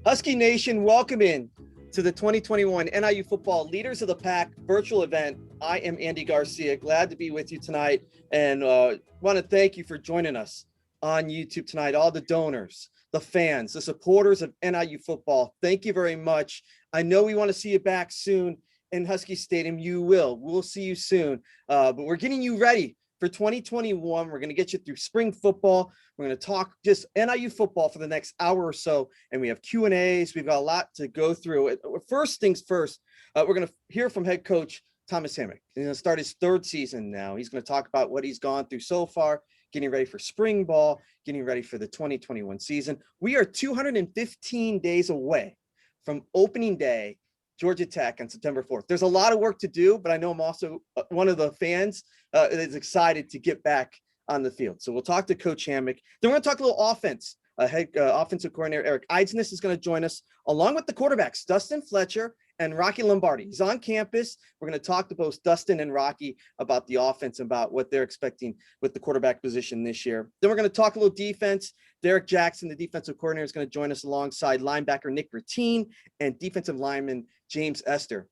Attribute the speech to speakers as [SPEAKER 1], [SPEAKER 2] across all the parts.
[SPEAKER 1] Huskie Nation, welcome in to the 2021 NIU Football Leaders of the Pack virtual event. I am Andy Garcia, glad to be with you tonight, and want to thank you for joining us on YouTube tonight. All the donors, the fans, the supporters of NIU football, thank you very much. I know we want to see you back soon in Huskie Stadium. You will. We'll see you soon, but we're getting you ready for 2021. We're going to get you through spring football. We're going to talk just NIU football for the next hour or so, and we have Q&As. We've got a lot to go through. First things first, we're going to hear from head coach Thomas Hammock. He's going to start his third season now. He's going to talk about what he's gone through so far, getting ready for spring ball, getting ready for the 2021 season. We are 215 days away from opening day, Georgia Tech on September 4th. There's a lot of work to do, but I know I'm also one of the fans that is excited to get back on the field. So we'll talk to Coach Hammock. Then we're going to talk a little offense. Head offensive coordinator Eric Eidsness is going to join us, along with the quarterbacks, Dustin Fletcher and Rocky Lombardi. He's on campus. We're going to talk to both Dustin and Rocky about the offense, about what they're expecting with the quarterback position this year. Then we're going to talk a little defense. Derrick Jackson, the defensive coordinator, is going to join us alongside linebacker Nick Ratine and defensive lineman James Esther.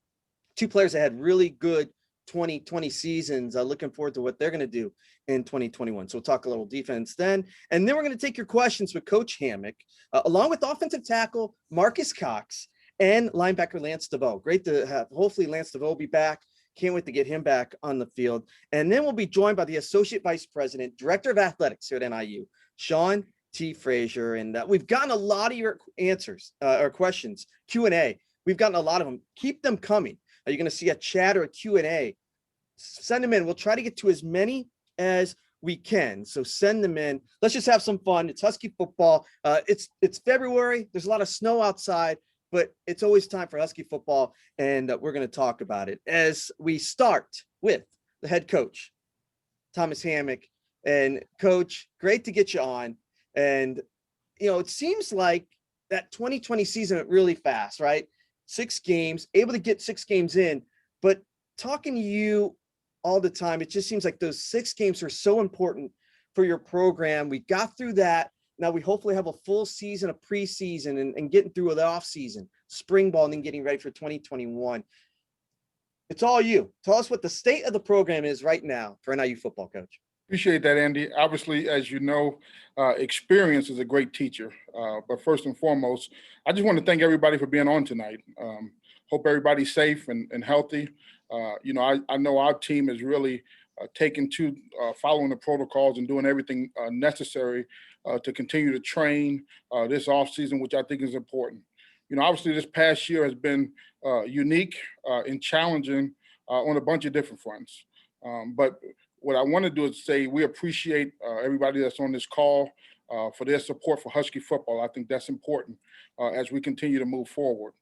[SPEAKER 1] Two players that had really good 2020 seasons. Looking forward to what they're going to do in 2021. So we'll talk a little defense then. And then we're going to take your questions with Coach Hammock, along with offensive tackle Marcus Cox and linebacker Lance DeVoe. Great to have, hopefully, Lance DeVoe be back. Can't wait to get him back on the field. And then we'll be joined by the Associate Vice President, Director of Athletics here at NIU, Shawn T Frazier. And we've gotten a lot of your answers or questions, Q&A. We've gotten a lot of them. Keep them coming. You're going to see a chat or a Q&A. Send them in. We'll try to get to as many as we can. So send them in. Let's just have some fun. It's Huskie football. It's February. There's a lot of snow outside, but it's always time for Huskie football, and we're going to talk about it as we start with the head coach, Thomas Hammock. And Coach, great to get you on. And, you know, it seems like that 2020 season went really fast, right? 6 games, able to get 6 games in, but talking to you all the time, it just seems like those 6 games are so important for your program. We got through that. Now we hopefully have a full season of preseason and getting through the off season, spring ball, and then getting ready for 2021. It's all you. Tell us what the state of the program is right now for NIU football, Coach.
[SPEAKER 2] Appreciate that, Andy. Obviously, as you know, experience is a great teacher. But first and foremost, I just want to thank everybody for being on tonight. Hope everybody's safe and healthy. I know our team is really taken to following the protocols and doing everything necessary to continue to train this offseason, which I think is important. You know, obviously this past year has been unique and challenging on a bunch of different fronts. But what I want to do is say we appreciate everybody that's on this call for their support for Huskie football. I think that's important as we continue to move forward.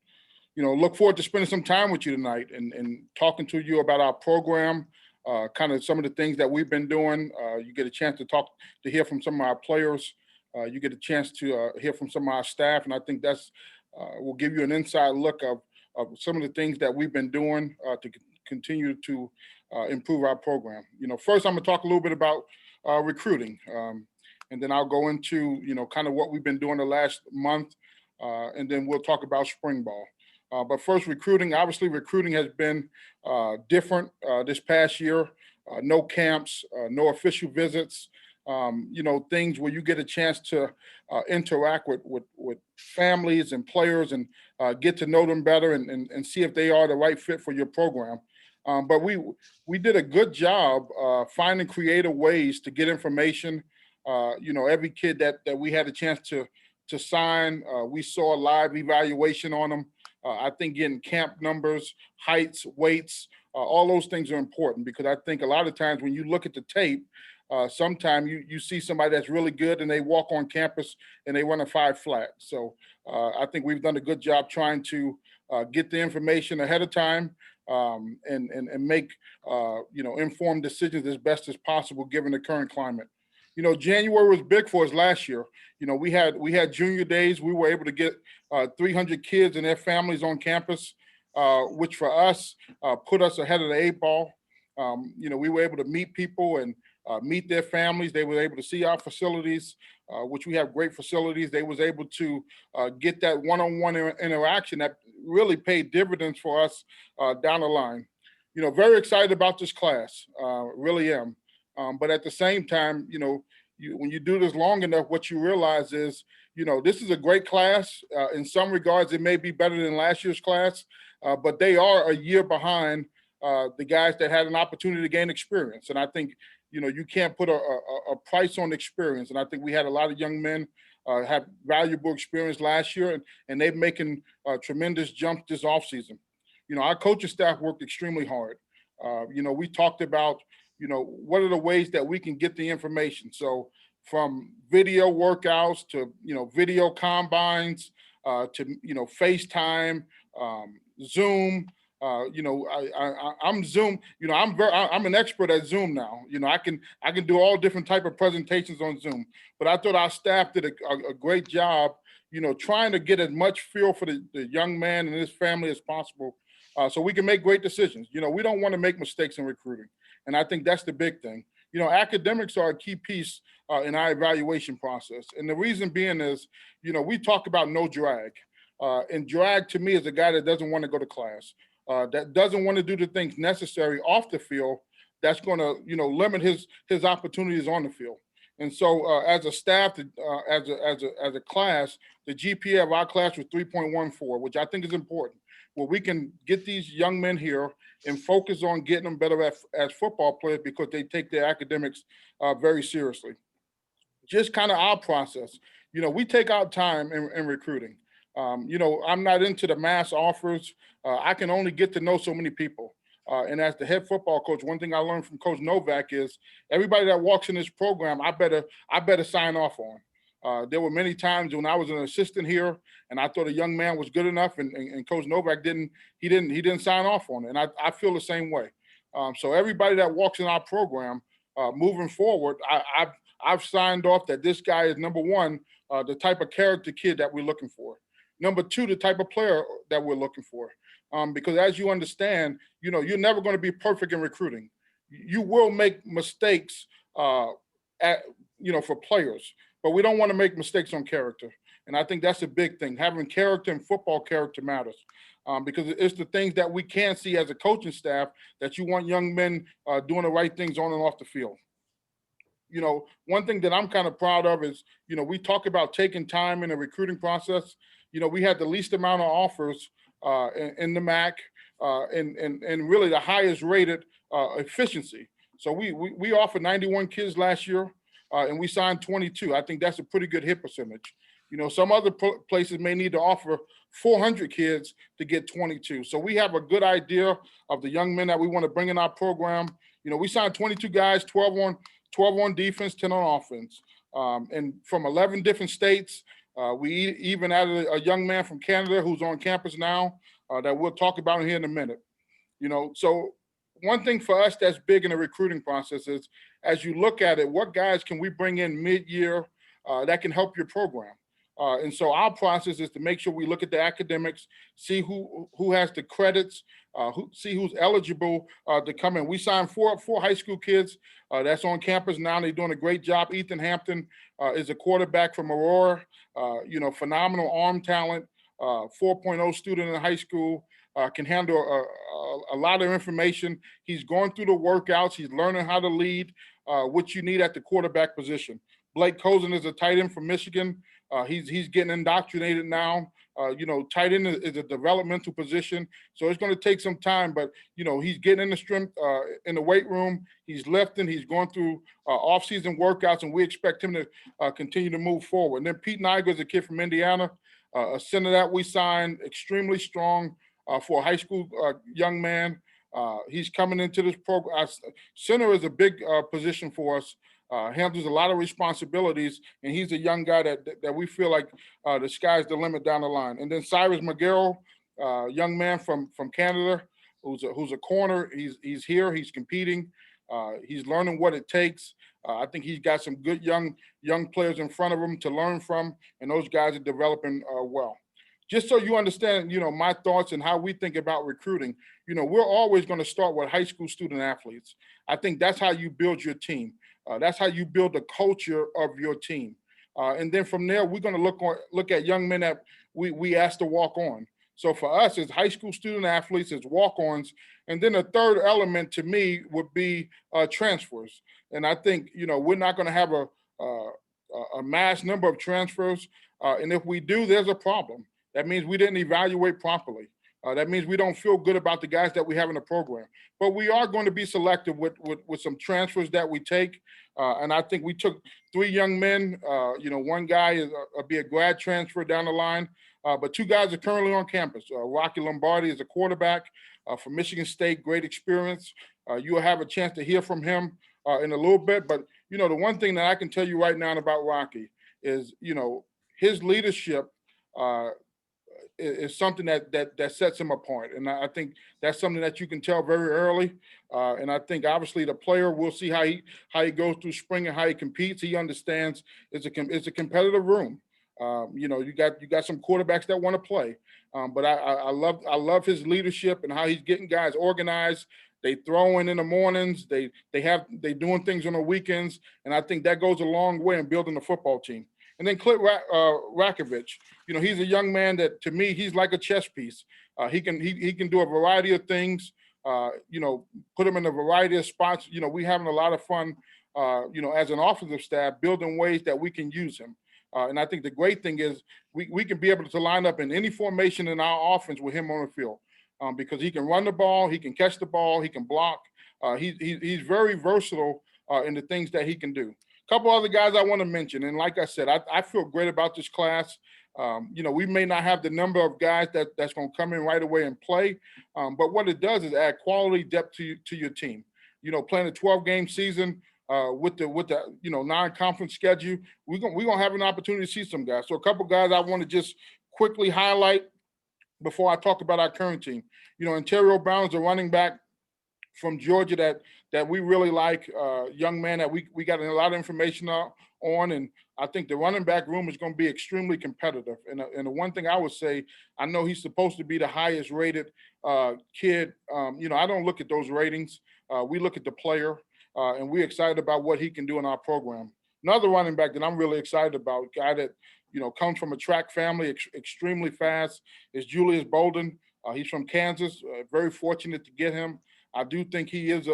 [SPEAKER 2] You know, look forward to spending some time with you tonight and talking to you about our program, kind of some of the things that we've been doing. You get a chance to hear from some of our players. You get a chance to hear from some of our staff, and I think that's will give you an inside look of some of the things that we've been doing to continue to improve our program. You know, first I'm gonna talk a little bit about recruiting, and then I'll go into, you know, kind of what we've been doing the last month, and then we'll talk about spring ball. But first, recruiting. Obviously, recruiting has been different this past year. No camps, no official visits. You know, things where you get a chance to interact with families and players and get to know them better and see if they are the right fit for your program. But we did a good job finding creative ways to get information. You know, every kid that we had a chance to sign, we saw a live evaluation on them. I think getting camp numbers, heights, weights, all those things are important, because I think a lot of times when you look at the tape, sometimes you see somebody that's really good and they walk on campus and they run a 5 flat. So I think we've done a good job trying to get the information ahead of time and make informed decisions as best as possible given the current climate. You know, January was big for us last year. You know, we had junior days. We were able to get 300 kids and their families on campus, which for us put us ahead of the 8 ball. You know, we were able to meet people and meet their families. They were able to see our facilities, which we have great facilities. They was able to get that one-on-one interaction that really paid dividends for us down the line. Very excited about this class, really am. But at the same time, when you do this long enough, what you realize is, this is a great class. In some regards, it may be better than last year's class, but they are a year behind the guys that had an opportunity to gain experience. And I think, you can't put a price on experience. And I think we had a lot of young men have valuable experience last year, and they're making tremendous jumps this offseason. Our coaching staff worked extremely hard. We talked about, what are the ways that we can get the information? So from video workouts to, video combines, to, FaceTime, Zoom. I'm Zoom. I'm an expert at Zoom now. I can do all different type of presentations on Zoom. But I thought our staff did a great job, trying to get as much feel for the young man and his family as possible, so we can make great decisions. We don't want to make mistakes in recruiting, and I think that's the big thing. Academics are a key piece in our evaluation process, and the reason being is, we talk about no drag, and drag to me is a guy that doesn't want to go to class. That doesn't want to do the things necessary off the field that's going to, limit his opportunities on the field. And so as a staff, as a class, the GPA of our class was 3.14, which I think is important, where we can get these young men here and focus on getting them better as football players because they take their academics very seriously. Just kind of our process. We take our time in recruiting. I'm not into the mass offers. I can only get to know so many people. And as the head football coach, one thing I learned from Coach Novak is everybody that walks in this program, I better sign off on. There were many times when I was an assistant here and I thought a young man was good enough and Coach Novak didn't sign off on it. And I feel the same way. So everybody that walks in our program, moving forward, I've signed off that this guy is, number one, the type of character kid that we're looking for. Number two, the type of player that we're looking for. Because as you understand, you're never going to be perfect in recruiting. You will make mistakes, for players, but we don't want to make mistakes on character. And I think that's a big thing. Having character in football, character matters. Because it's the things that we can see as a coaching staff that you want young men doing the right things on and off the field. One thing that I'm kind of proud of is, we talk about taking time in the recruiting process. We had the least amount of offers in the MAC and really the highest rated efficiency. So we offered 91 kids last year and we signed 22. I think that's a pretty good hit percentage. Some other places may need to offer 400 kids to get 22. So we have a good idea of the young men that we want to bring in our program. We signed 22 guys, 12 on defense, 10 on offense. And from 11 different states. We even added a young man from Canada who's on campus now that we'll talk about here in a minute. So one thing for us that's big in the recruiting process is, as you look at it, what guys can we bring in mid-year that can help your program? And so our process is to make sure we look at the academics, see who has the credits, see who's eligible to come in. We signed four high school kids that's on campus now. They're doing a great job. Ethan Hampton is a quarterback from Aurora, phenomenal arm talent, 4.0 student in high school, can handle a lot of information. He's going through the workouts. He's learning how to lead, what you need at the quarterback position. Blake Cozen is a tight end from Michigan. He's getting indoctrinated now. Tight end is a developmental position, so it's going to take some time. But he's getting in the strength in the weight room. He's lifting. He's going through off-season workouts, and we expect him to continue to move forward. And then Pete Niger is a kid from Indiana, a center that we signed, extremely strong for a high school young man. He's coming into this program. Center is a big position for us. Handles a lot of responsibilities, and he's a young guy that we feel like the sky's the limit down the line. And then Cyrus McGarrell, young man from Canada, who's a corner. He's here. He's competing. He's learning what it takes. I think he's got some good young players in front of him to learn from, and those guys are developing well. just so you understand, my thoughts and how we think about recruiting, we're always going to start with high school student athletes. I think that's how you build your team. That's how you build the culture of your team. And then from there, we're going to look at young men that we ask to walk on. So for us, it's high school student athletes, it's walk-ons. And then the third element to me would be transfers. And I think, we're not going to have a mass number of transfers. And if we do, there's a problem. That means we didn't evaluate properly. That means we don't feel good about the guys that we have in the program. But we are going to be selective with some transfers that we take. And I think we took 3 young men. One guy will be a grad transfer down the line. But 2 guys are currently on campus. Rocky Lombardi is a quarterback from Michigan State, great experience. You'll have a chance to hear from him in a little bit. But, the one thing that I can tell you right now about Rocky is, his leadership is something that sets him apart. And I think that's something that you can tell very early. And I think obviously the player will see how he goes through spring and how he competes. He understands it's a competitive room. You got some quarterbacks that want to play. But I love his leadership and how he's getting guys organized. They throw in the mornings. They doing things on the weekends. And I think that goes a long way in building a football team. And then Clint Rakovich, he's a young man that, to me, he's like a chess piece. He can do a variety of things. Put him in a variety of spots. We having a lot of fun. As an offensive staff, building ways that we can use him. And I think the great thing is we can be able to line up in any formation in our offense with him on the field, because he can run the ball, he can catch the ball, he can block. He's very versatile in the things that he can do. Couple other guys I want to mention, and like I said, I feel great about this class. We may not have the number of guys that's going to come in right away and play, but what it does is add quality depth to your team. Playing a 12-game season with the non-conference schedule, we're gonna have an opportunity to see some guys. So a couple guys I want to just quickly highlight before I talk about our current team. Ontario Brown's a running back from Georgia that we really like, young man that we got a lot of information on, and I think the running back room is going to be extremely competitive. And the one thing I would say, I know he's supposed to be the highest rated kid. I don't look at those ratings. We look at the player, and we're excited about what he can do in our program. Another running back that I'm really excited about, a guy that comes from a track family, extremely fast, is Julius Bolden. He's from Kansas. Very fortunate to get him. I do think he is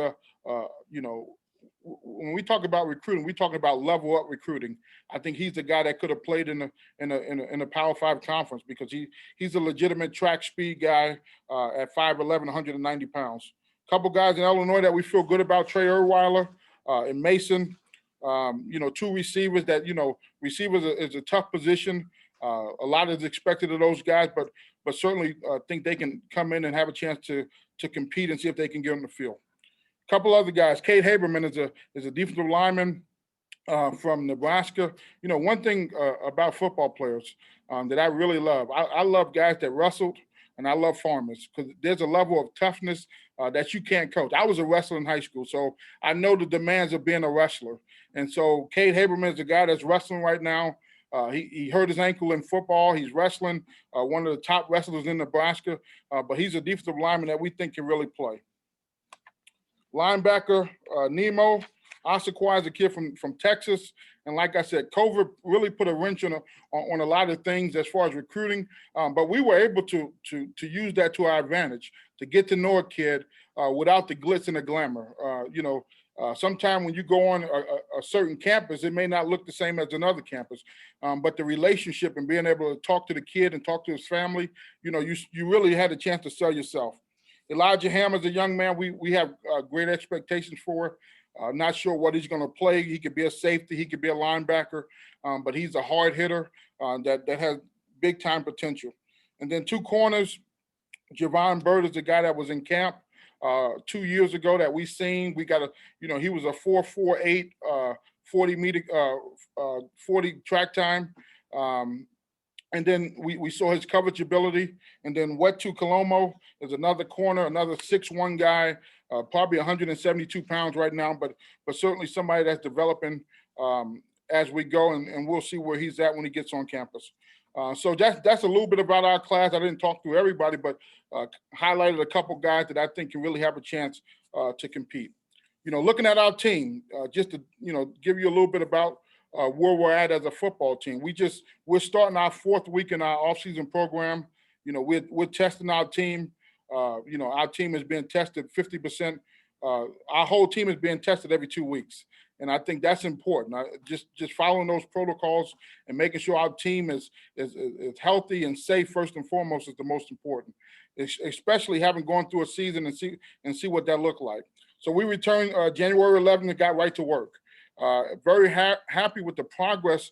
[SPEAKER 2] when we talk about recruiting, we talking about level up recruiting. I think he's the guy that could have played in a Power 5 conference, because he's a legitimate track speed guy at 5'11", 190 pounds. Couple guys in Illinois that we feel good about: Trey Erdweiler and Mason. 2 receivers that receivers is a tough position. A lot is expected of those guys, but certainly think they can come in and have a chance to compete and see if they can get on the field. A couple other guys. Cade Haberman is a defensive lineman from Nebraska. One thing about football players that I really love, I love guys that wrestled, and I love farmers, because there's a level of toughness that you can't coach. I was a wrestler in high school, so I know the demands of being a wrestler. And so Cade Haberman is a guy that's wrestling right now. He hurt his ankle in football. He's wrestling, one of the top wrestlers in Nebraska, but he's a defensive lineman that we think can really play. Linebacker, Nemo Assaqua is a kid from Texas. And like I said, COVID really put a wrench on a lot of things as far as recruiting, but we were able to use that to our advantage, to get to know a kid without the glitz and the glamour. Sometimes when you go on a certain campus, it may not look the same as another campus, but the relationship and being able to talk to the kid and talk to his family, you really had a chance to sell yourself. Elijah Ham is a young man we have great expectations for. Not sure what he's going to play. He could be a safety, he could be a linebacker, but he's a hard hitter that has big time potential. And then 2 corners. Javon Bird is the guy that was in camp 2 years ago that we seen. We got he was a 4.48 40 track time. And then we saw his coverage ability. And then Wetu Kalomo is another corner, another 6'1" guy, probably 172 pounds right now, but certainly somebody that's developing as we go, and we'll see where he's at when he gets on campus. So that's a little bit about our class. I didn't talk through everybody, but highlighted a couple guys that I think can really have a chance to compete. Looking at our team, just to give you a little bit about where we're at as a football team. We're starting our 4th week in our offseason program. We're testing our team. Our team is being tested 50%. Our whole team is being tested every 2 weeks. And I think that's important. Just following those protocols and making sure our team is healthy and safe first and foremost is the most important, especially having gone through a season and see what that looked like. So we returned January 11th and got right to work. Very happy with the progress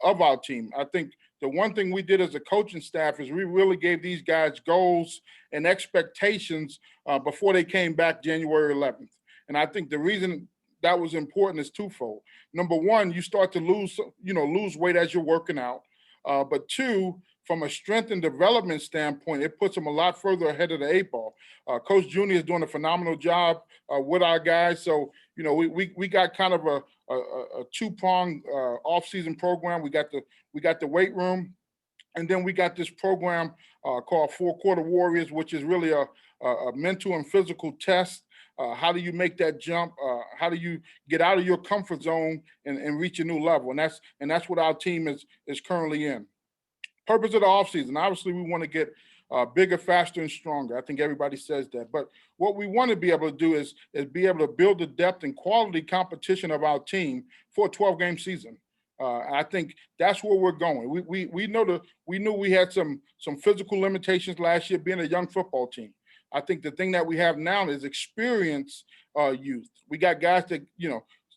[SPEAKER 2] of our team. I think the one thing we did as a coaching staff is we really gave these guys goals and expectations before they came back January 11th. And I think the reason that was important is twofold. Number one, you start to lose weight as you're working out. But two, from a strength and development standpoint, it puts them a lot further ahead of the 8 ball. Coach Junior is doing a phenomenal job with our guys. So, we got kind of a 2-pronged off-season program. We got the weight room, and then we got this program called 4-Quarter Warriors, which is really a mental and physical test. How do you make that jump? How do you get out of your comfort zone and reach a new level? And that's what our team is currently in. Purpose of the offseason, obviously we want to get bigger, faster, and stronger. I think everybody says that. But what we want to be able to do is be able to build the depth and quality competition of our team for a 12-game season. I think that's where we're going. We knew we had some physical limitations last year being a young football team. I think the thing that we have now is experienced youth. We got guys that,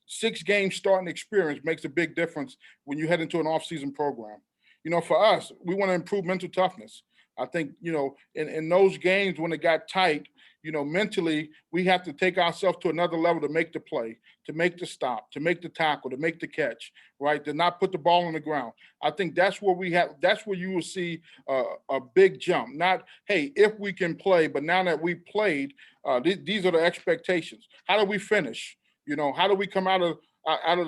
[SPEAKER 2] 6 games starting experience makes a big difference when you head into an off-season program. For us, we want to improve mental toughness. I think, in those games when it got tight, mentally, we have to take ourselves to another level to make the play, to make the stop, to make the tackle, to make the catch, right? To not put the ball on the ground. I think that's where you will see a big jump. Not, hey, if we can play, but now that we played, these are the expectations. How do we finish? How do we come out of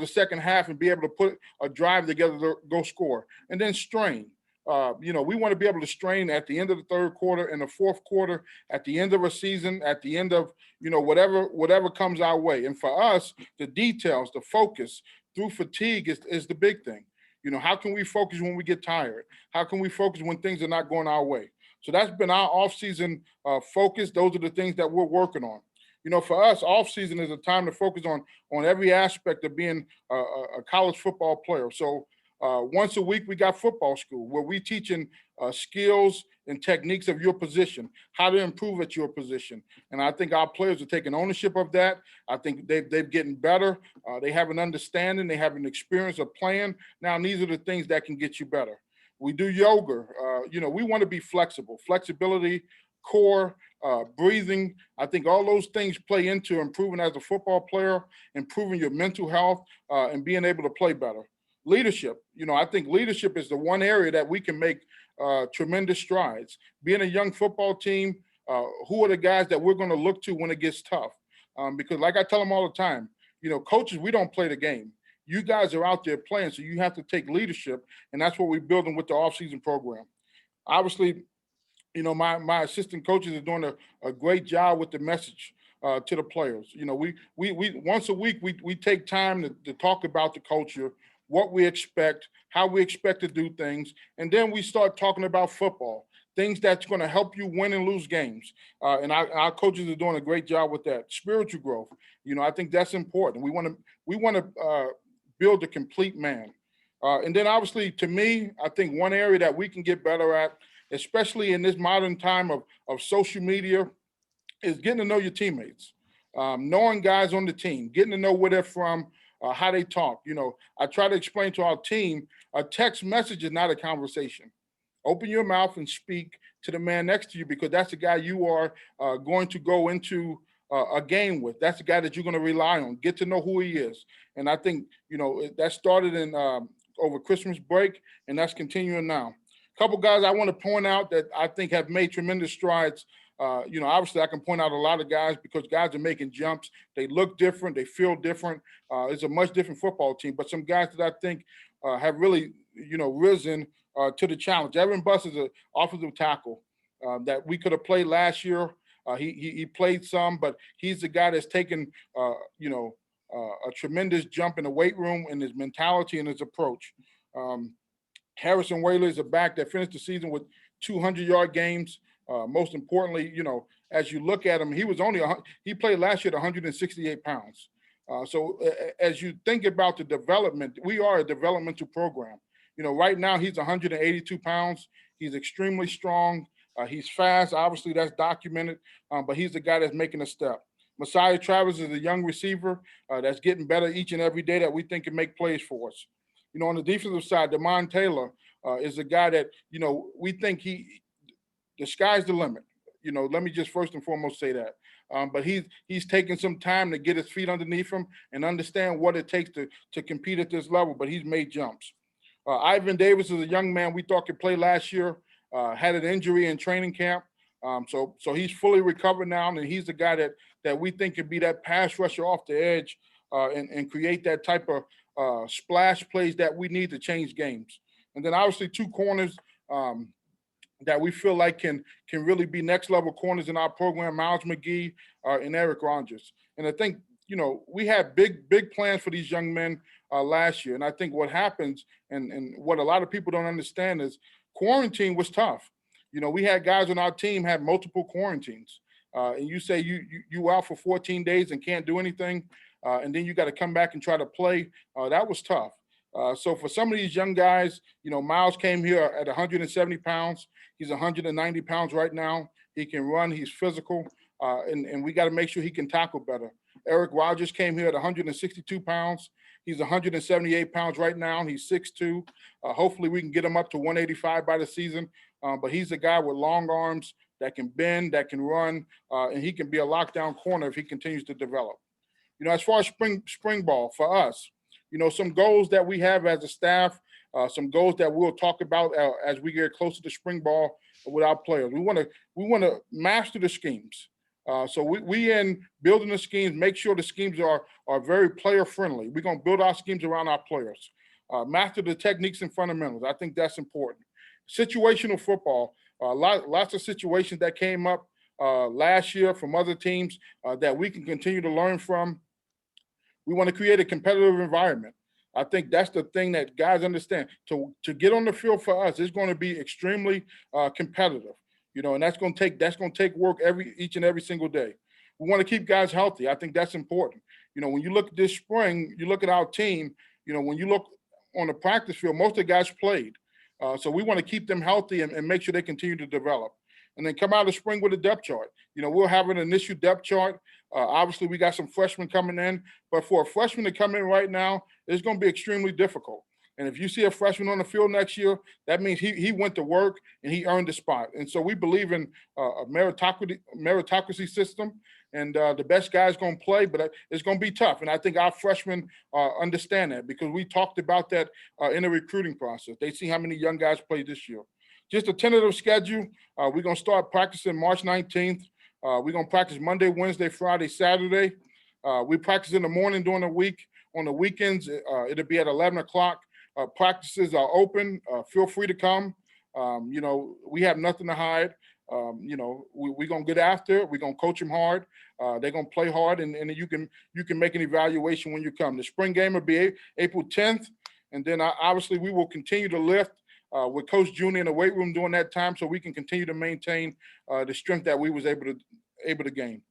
[SPEAKER 2] the second half and be able to put a drive together to go score? And then strain. We want to be able to strain at the end of the 3rd quarter and the 4th quarter, at the end of a season, at the end of, whatever comes our way. And for us, the details, the focus through fatigue is the big thing. How can we focus when we get tired? How can we focus when things are not going our way? So that's been our off-season focus. Those are the things that we're working on. For us, off-season is a time to focus on every aspect of being a college football player. So once a week, we got football school where we teaching skills and techniques of your position, how to improve at your position. And I think our players are taking ownership of that. I think they've getting better. They have an understanding. They have an experience of playing. Now, these are the things that can get you better. We do yoga. We want to be flexible. Flexibility, core, breathing. I think all those things play into improving as a football player, improving your mental health, and being able to play better. Leadership. I think leadership is the one area that we can make tremendous strides. Being a young football team, who are the guys that we're going to look to when it gets tough? Because like I tell them all the time, coaches, we don't play the game. You guys are out there playing, so you have to take leadership, and that's what we're building with the offseason program. Obviously, my assistant coaches are doing a great job with the message to the players. We once a week we take time to talk about the culture, what we expect, how we expect to do things, and then we start talking about football, things that's going to help you win and lose games. And our coaches are doing a great job with that. Spiritual growth, I think that's important. We want to build a complete man. And then obviously, to me, I think one area that we can get better at, especially in this modern time of social media, is getting to know your teammates, knowing guys on the team, getting to know where they're from, how they talk. I try to explain to our team, a text message is not a conversation. Open your mouth and speak to the man next to you, because that's the guy you are going to go into a game with. That's the guy that you're going to rely on. Get to know who he is. And I think, that started in over Christmas break, and that's continuing now. A couple guys I want to point out that I think have made tremendous strides. Obviously I can point out a lot of guys because guys are making jumps. They look different. They feel different. It's a much different football team. But some guys that I think have really, risen to the challenge. Evan Buss is an offensive tackle that we could have played last year. He played some, but he's the guy that's taken, a tremendous jump in the weight room in his mentality and his approach. Harrison Whaley is a back that finished the season with 200-yard games. Most importantly, as you look at him, he played last year at 168 pounds. So as you think about the development, we are a developmental program. Right now he's 182 pounds. He's extremely strong. He's fast. Obviously, that's documented, but he's the guy that's making a step. Messiah Travis is a young receiver that's getting better each and every day that we think can make plays for us. On the defensive side, Damon Taylor is a guy that, we think the sky's the limit. Let me just first and foremost say that. But he's taken some time to get his feet underneath him and understand what it takes to compete at this level, but he's made jumps. Ivan Davis is a young man we thought could play last year, had an injury in training camp. So he's fully recovered now, and he's the guy that we think could be that pass rusher off the edge and create that type of splash plays that we need to change games. And then obviously two corners that we feel like can really be next level corners in our program, Miles McGee and Eric Rogers. And I think, we had big plans for these young men last year. And I think what happens and what a lot of people don't understand is quarantine was tough. We had guys on our team had multiple quarantines. And you say you out for 14 days and can't do anything, and then you got to come back and try to play. That was tough. So for some of these young guys, Miles came here at 170 pounds. He's 190 pounds right now. He can run. He's physical. And we got to make sure he can tackle better. Eric Rogers came here at 162 pounds. He's 178 pounds right now. He's 6'2". Hopefully we can get him up to 185 by the season. But he's a guy with long arms that can bend, that can run, and he can be a lockdown corner if he continues to develop. As far as spring ball for us, some goals that we have as a staff, some goals that we'll talk about as we get closer to spring ball with our players. We want to master the schemes. So we in building the schemes, make sure the schemes are very player friendly. We're going to build our schemes around our players. Master the techniques and fundamentals. I think that's important. Situational football, lots of situations that came up last year from other teams that we can continue to learn from. We want to create a competitive environment. I think that's the thing that guys understand. To get on the field for us, it's going to be extremely competitive, and that's going to take work each and every single day. We want to keep guys healthy. I think that's important. When you look at this spring, you look at our team, when you look on the practice field, most of the guys played. So we want to keep them healthy and make sure they continue to develop. And then come out of spring with a depth chart. We'll have an initial depth chart. Obviously, we got some freshmen coming in. But for a freshman to come in right now, it's going to be extremely difficult. And if you see a freshman on the field next year, that means he went to work and he earned a spot. And so we believe in a meritocracy system. And the best guy's going to play, but it's going to be tough. And I think our freshmen understand that because we talked about that in the recruiting process. They see how many young guys played this year. Just a tentative schedule. We're going to start practicing March 19th. We're going to practice Monday, Wednesday, Friday, Saturday. We practice in the morning during the week. On the weekends, it'll be at 11 o'clock. Practices are open. Feel free to come. We have nothing to hide. We're going to get after it. We're going to coach them hard. They're going to play hard, and you can make an evaluation when you come. The spring game will be April 10th, and then obviously we will continue to lift with Coach Junior in the weight room during that time so we can continue to maintain the strength that we was able to gain.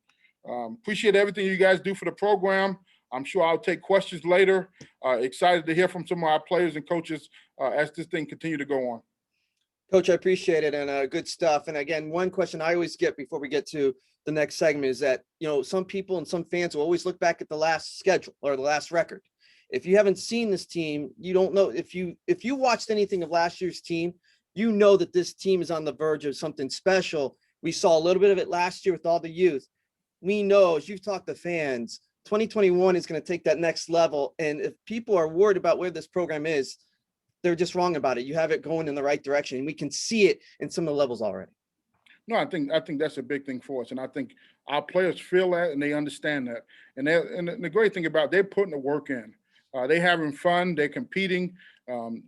[SPEAKER 2] Appreciate everything you guys do for the program. I'm sure I'll take questions later. Excited to hear from some of our players and coaches as this thing continue to go on.
[SPEAKER 1] Coach, I appreciate it, and good stuff. And again, one question I always get before we get to the next segment is that, some people and some fans will always look back at the last schedule or the last record. If you haven't seen this team, you don't know. If you watched anything of last year's team, you know that this team is on the verge of something special. We saw a little bit of it last year with all the youth. We know, as you've talked to fans, 2021 is going to take that next level. And if people are worried about where this program is, they're just wrong about it. You have it going in the right direction, and we can see it in some of the levels already.
[SPEAKER 2] No, I think that's a big thing for us, and I think our players feel that and they understand that. And the great thing about it, they're putting the work in. They're having fun. They're competing.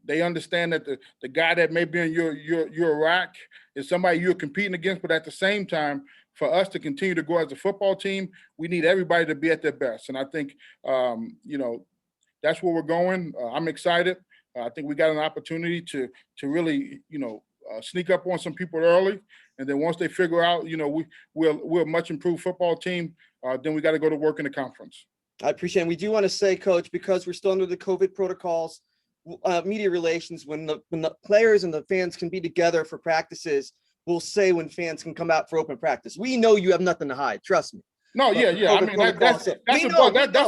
[SPEAKER 2] They understand that the guy that may be in your rack is somebody you're competing against, but at the same time, for us to continue to grow as a football team, we need everybody to be at their best. And I think, that's where we're going. I'm excited. I think we got an opportunity to really, sneak up on some people early. And then once they figure out, we're a much improved football team, then we got to go to work in the conference.
[SPEAKER 1] I appreciate it. We do want to say, Coach, because we're still under the COVID protocols, media relations, when the players and the fans can be together for practices, we'll say when fans can come out for open practice. We know you have nothing to hide. Trust me.
[SPEAKER 2] No, yeah. I mean, that's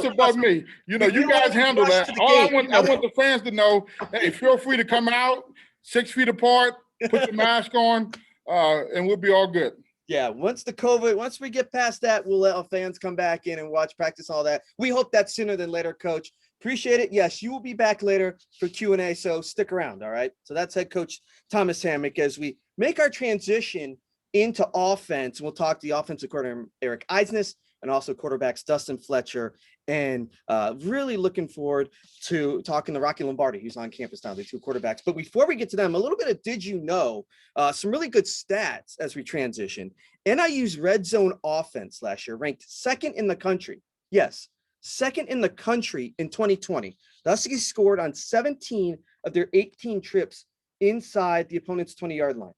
[SPEAKER 2] above me. You guys handle that. I want the fans to know, hey, feel free to come out 6 feet apart, put your mask on, and we'll be all good.
[SPEAKER 1] Yeah, once we get past that, we'll let our fans come back in and watch practice, all that. We hope that's sooner than later, Coach. Appreciate it. Yes, you will be back later for Q&A, so stick around, all right? So that's head coach Thomas Hammock as we make our transition into offense. We'll talk to the offensive coordinator, Eric Eidsness, and also quarterbacks Dustin Fletcher, and really looking forward to talking to Rocky Lombardi, who's on campus now, the two quarterbacks. But before we get to them, a little bit of did you know, some really good stats as we transition. NIU's red zone offense last year ranked second in the country. Yes, second in the country in 2020. The Huskies scored on 17 of their 18 trips inside the opponent's 20-yard line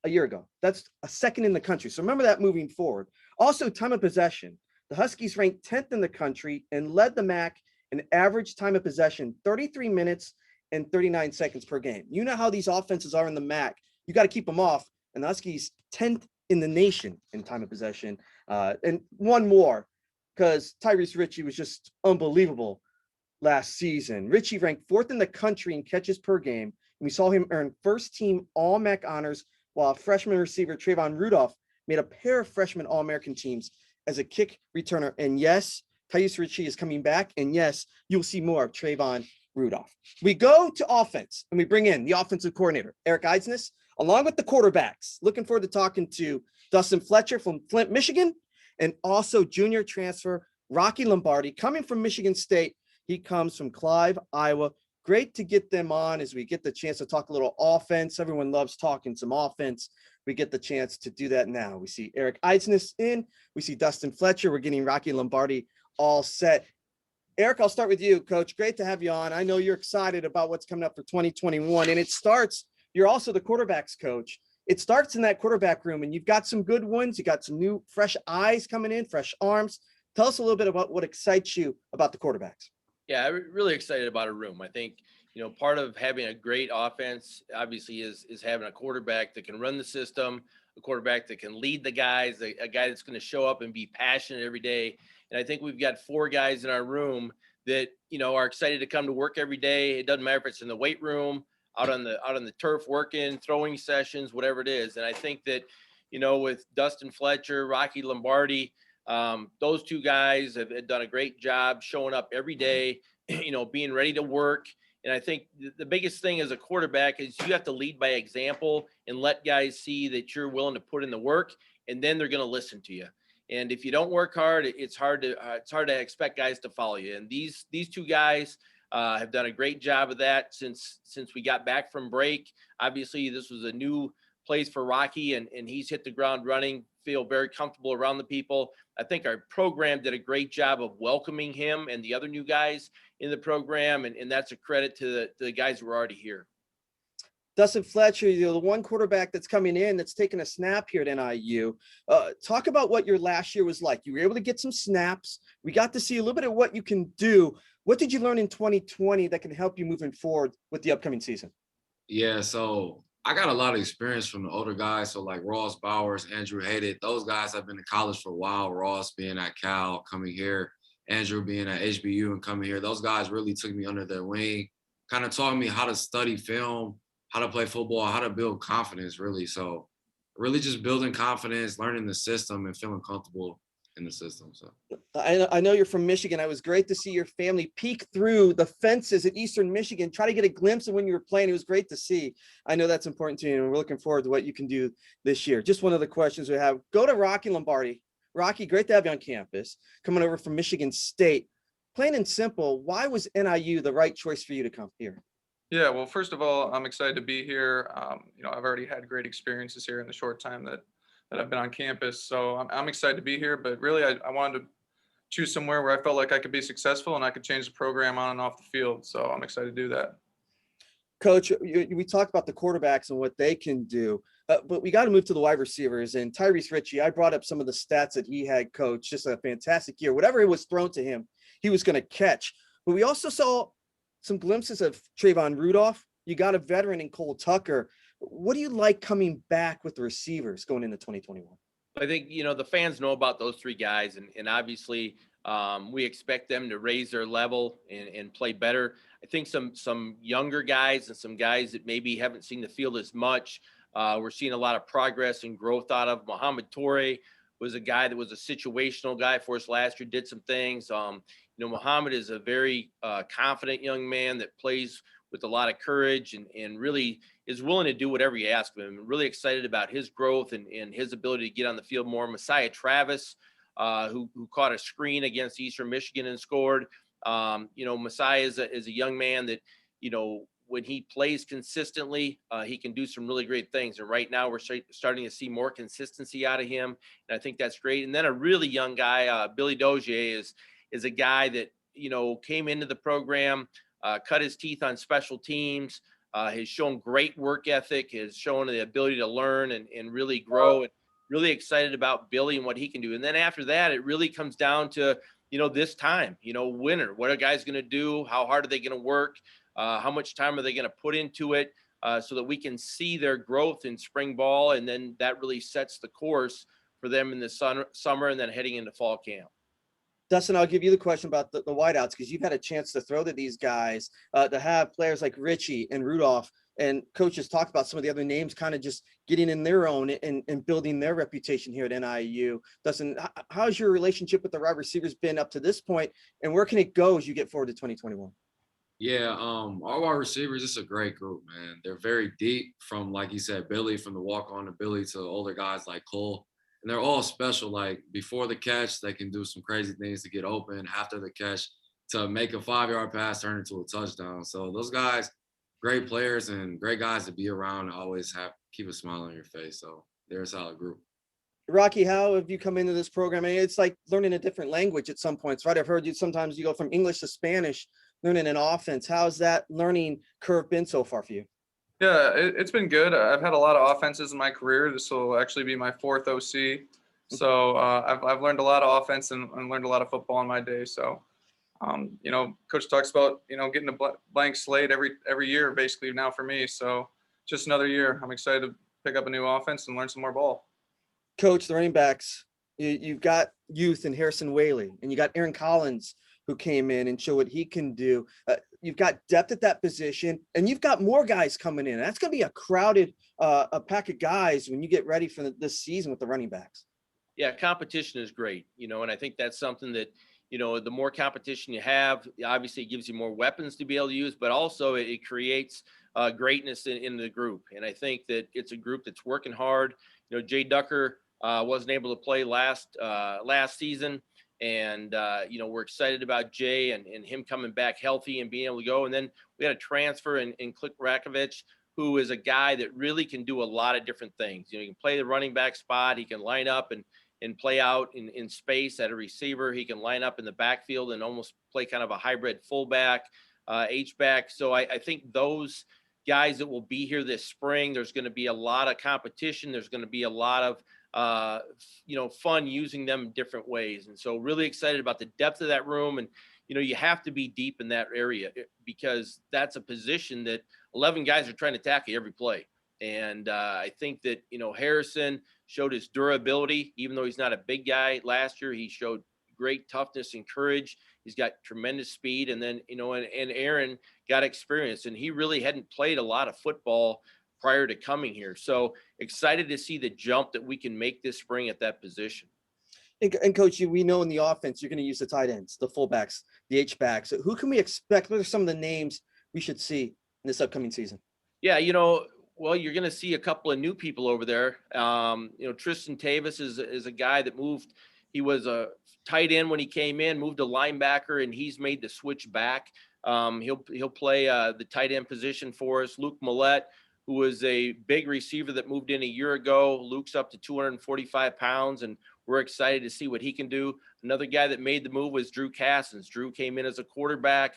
[SPEAKER 1] a year ago. That's a second in the country. So remember that moving forward. Also, time of possession. The Huskies ranked 10th in the country and led the MAC in average time of possession, 33 minutes and 39 seconds per game. You know how these offenses are in the MAC. You got to keep them off. And the Huskies 10th in the nation in time of possession. And one more, because Tyrese Ritchie was just unbelievable last season. Ritchie ranked 4th in the country in catches per game. And we saw him earn first-team All-MAC honors, while freshman receiver Trayvon Rudolph made a pair of freshman All-American teams as a kick returner. And yes, Tyrese Ritchie is coming back. And yes, you'll see more of Trayvon Rudolph. We go to offense, and we bring in the offensive coordinator, Eric Eidsness, along with the quarterbacks. Looking forward to talking to Dustin Fletcher from Flint, Michigan, and also junior transfer Rocky Lombardi, coming from Michigan State. He comes from Clive, Iowa. Great to get them on as we get the chance to talk a little offense. Everyone loves talking some offense. We get the chance to do that now. We see Eric Eidsness in. We see Dustin Fletcher. We're getting Rocky Lombardi all set. Eric, I'll start with you, Coach. Great to have you on. I know you're excited about what's coming up for 2021, and it starts, you're also the quarterbacks coach. It starts in that quarterback room, and you've got some good ones. You got some new fresh eyes coming in, fresh arms. Tell us a little bit about what excites you about the quarterbacks.
[SPEAKER 3] Yeah, I'm really excited about a room. I think, part of having a great offense, obviously, is having a quarterback that can run the system, a quarterback that can lead the guys, a guy that's going to show up and be passionate every day. And I think we've got 4 guys in our room that, are excited to come to work every day. It doesn't matter if it's in the weight room, out on the turf working, throwing sessions, whatever it is. And I think that, with Dustin Fletcher, Rocky Lombardi, those 2 guys have done a great job showing up every day, being ready to work. And I think the biggest thing as a quarterback is you have to lead by example and let guys see that you're willing to put in the work, and then they're going to listen to you. And if you don't work hard, it's hard to expect guys to follow you. And these 2 guys have done a great job of that since we got back from break. Obviously, this was a new place for Rocky, and he's hit the ground running, feel very comfortable around the people. I think our program did a great job of welcoming him and the other new guys in the program, and that's a credit to the guys who are already here.
[SPEAKER 1] Dustin Fletcher, the one quarterback that's coming in that's taking a snap here at NIU. Talk about what your last year was like. You were able to get some snaps. We got to see a little bit of what you can do. What did you learn in 2020 that can help you moving forward with the upcoming season?
[SPEAKER 4] Yeah, so I got a lot of experience from the older guys. So like Ross Bowers, Andrew Hated, those guys have been in college for a while. Ross being at Cal, coming here, Andrew being at HBU and coming here. Those guys really took me under their wing, kind of taught me how to study film, how to play football, how to build confidence, really. So really just building confidence, learning the system, and feeling comfortable in the system. So
[SPEAKER 1] I know you're from Michigan. It was great to see your family peek through the fences at Eastern Michigan, try to get a glimpse of when you were playing. It was great to see. I know that's important to you, and we're looking forward to what you can do this year. Just one of the questions we have. Go to Rocky Lombardi. Rocky, great to have you on campus, coming over from Michigan State. Plain and simple, why was NIU the right choice for you to come here?
[SPEAKER 5] Yeah, well, first of all, I'm excited to be here. I've already had great experiences here in the short time that I've been on campus. So I'm excited to be here, but really I wanted to choose somewhere where I felt like I could be successful and I could change the program on and off the field. So I'm excited to do that.
[SPEAKER 1] Coach, we talked about the quarterbacks and what they can do, but we got to move to the wide receivers. And Tyrese Ritchie, I brought up some of the stats that he had, Coach. Just a fantastic year. Whatever it was thrown to him, he was going to catch. But we also saw some glimpses of Trayvon Rudolph. You got a veteran in Cole Tucker. What do you like coming back with the receivers going into 2021?
[SPEAKER 3] I think, the fans know about those three guys, and obviously we expect them to raise their level and play better. I think some younger guys and some guys that maybe haven't seen the field as much, we're seeing a lot of progress and growth out of. Muhammad Torre was a guy that was a situational guy for us last year, did some things. Muhammad is a very confident young man that plays with a lot of courage and really is willing to do whatever you ask of him. I'm really excited about his growth and his ability to get on the field more. Messiah Travis, who caught a screen against Eastern Michigan and scored. Messiah is a young man that, when he plays consistently, he can do some really great things. And right now we're starting to see more consistency out of him. And I think that's great. And then a really young guy, Billy Dozier, is a guy that, came into the program, cut his teeth on special teams, has shown great work ethic, has shown the ability to learn and really grow. And really excited about Billy and what he can do. And then after that, it really comes down to, this time, winter. What are guys going to do? How hard are they going to work? How much time are they going to put into it so that we can see their growth in spring ball? And then that really sets the course for them in the summer and then heading into fall camp.
[SPEAKER 1] Dustin, I'll give you the question about the wideouts, because you've had a chance to throw to these guys, to have players like Ritchie and Rudolph, and coaches talked about some of the other names kind of just getting in their own and building their reputation here at NIU. Dustin, how's your relationship with the wide receivers been up to this point, and where can it go as you get forward to 2021?
[SPEAKER 4] Yeah, our wide receivers, it's a great group, man. They're very deep, from, like you said, Billy, from the walk-on to Billy, to older guys like Cole. And they're all special. Like, before the catch, they can do some crazy things to get open. After the catch, to make a 5-yard pass turn into a touchdown. So those guys, great players and great guys to be around, always keep a smile on your face. So they're a solid group.
[SPEAKER 1] Rocky, how have you come into this program? I mean, it's like learning a different language at some points, right? I've heard you sometimes you go from English to Spanish, learning an offense. How's that learning curve been so far for you?
[SPEAKER 5] Yeah, it's been good. I've had a lot of offenses in my career. This will actually be my 4th OC. So I've learned a lot of offense and learned a lot of football in my day. So, Coach talks about, getting a blank slate every year, basically, now for me. So just another year. I'm excited to pick up a new offense and learn some more ball.
[SPEAKER 1] Coach, the running backs, you've got youth in Harrison Whaley, and you got Aaron Collins, who came in and showed what he can do. You've got depth at that position, and you've got more guys coming in. That's going to be a crowded a pack of guys when you get ready for this season with the running backs.
[SPEAKER 3] Yeah, competition is great, and I think that's something that, the more competition you have, obviously it gives you more weapons to be able to use, but also it creates greatness in the group. And I think that it's a group that's working hard. Jay Ducker wasn't able to play last season. And, we're excited about Jay and him coming back healthy and being able to go. And then we had a transfer in Click Rakovich, who is a guy that really can do a lot of different things. He can play the running back spot. He can line up and play out in space at a receiver. He can line up in the backfield and almost play kind of a hybrid fullback, H-back. So I think those guys that will be here this spring, there's going to be a lot of competition. There's going to be a lot of fun using them in different ways. And so really excited about the depth of that room. And, you have to be deep in that area, because that's a position that 11 guys are trying to tackle every play. And I think that, Harrison showed his durability, even though he's not a big guy last year. He showed great toughness and courage. He's got tremendous speed. And then, and Aaron got experience, and he really hadn't played a lot of football prior to coming here. So excited to see the jump that we can make this spring at that position.
[SPEAKER 1] And Coach, we know in the offense, you're going to use the tight ends, the fullbacks, the H-backs. Who can we expect? What are some of the names we should see in this upcoming season?
[SPEAKER 3] Yeah, well, you're going to see a couple of new people over there. Tristan Tavis is a guy that moved. He was a tight end when he came in, moved to linebacker, and he's made the switch back He'll play the tight end position for us. Luke Millett, who was a big receiver that moved in a year ago. Luke's up to 245 pounds, and we're excited to see what he can do. Another guy that made the move was Drew Cassins. Drew came in as a quarterback.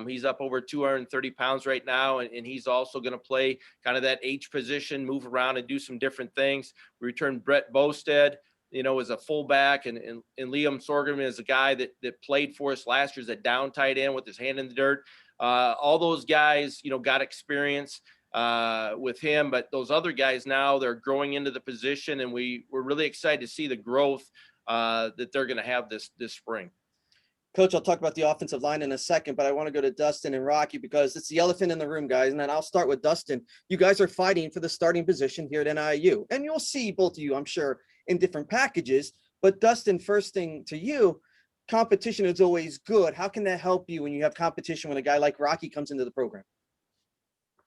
[SPEAKER 3] He's up over 230 pounds right now, and he's also going to play kind of that H position, move around and do some different things. We returned Brett Bosted, as a fullback, and Liam Sorghum is a guy that played for us last year as a down tight end with his hand in the dirt. All those guys, got experience with him, but those other guys now, they're growing into the position, and we're really excited to see the growth that they're going to have this spring.
[SPEAKER 1] Coach, I'll talk about the offensive line in a second, but I want to go to Dustin and Rocky because it's the elephant in the room, guys. And then I'll start with Dustin. You guys are fighting for the starting position here at NIU, and you'll see both of you, I'm sure, in different packages. But Dustin, first thing to you, competition is always good. How can that help you when you have competition when a guy like Rocky comes into the program?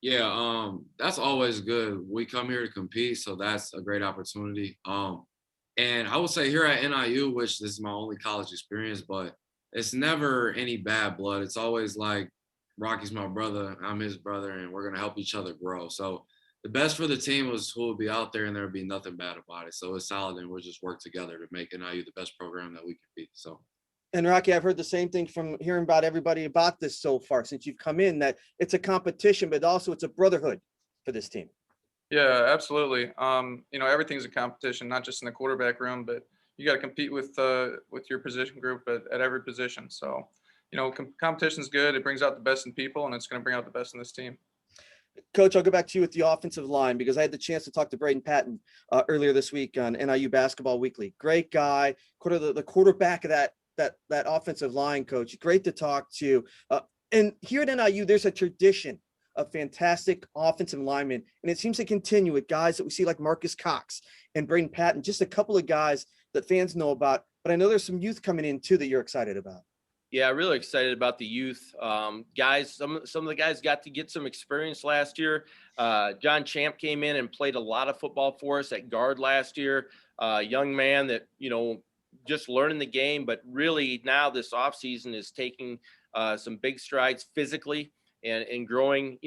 [SPEAKER 4] Yeah, that's always good. We come here to compete, so that's a great opportunity. And I would say here at NIU, which this is my only college experience, but it's never any bad blood. It's always like Rocky's my brother, I'm his brother, and we're going to help each other grow. So the best for the team was who would be out there, and there would be nothing bad about it. So it's solid, and we'll just work together to make NIU the best program that we can be. So.
[SPEAKER 1] And Rocky, I've heard the same thing from hearing about everybody about this so far since you've come in, that it's a competition, but also it's a brotherhood for this team.
[SPEAKER 5] Yeah, absolutely. Everything's a competition, not just in the quarterback room, but you got to compete with your position group at every position. So, competition's good. It brings out the best in people, and it's going to bring out the best in this team.
[SPEAKER 1] Coach, I'll go back to you with the offensive line because I had the chance to talk to Braden Patton earlier this week on NIU Basketball Weekly. Great guy, the quarterback of that offensive line, Coach. Great to talk to. And here at NIU, there's a tradition of fantastic offensive linemen, and it seems to continue with guys that we see like Marcus Cox and Braden Patton, just a couple of guys that fans know about. But I know there's some youth coming in too that you're excited about.
[SPEAKER 3] Yeah, really excited about the youth guys. Some of the guys got to get some experience last year. John Champ came in and played a lot of football for us at guard last year. Young man that, just learning the game, but really now this offseason is taking some big strides physically and growing,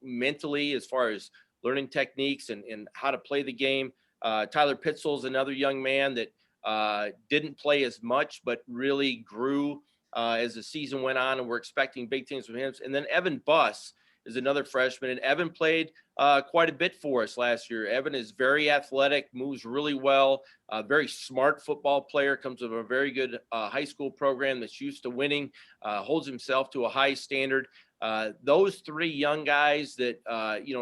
[SPEAKER 3] mentally as far as learning techniques and how to play the game. Tyler Pitzel is another young man that didn't play as much, but really grew as the season went on, and we're expecting big things from him. And then Evan Buss is another freshman, and Evan played quite a bit for us last year. Evan is very athletic, moves really well, very smart football player, comes from a very good high school program that's used to winning, holds himself to a high standard. Those three young guys that,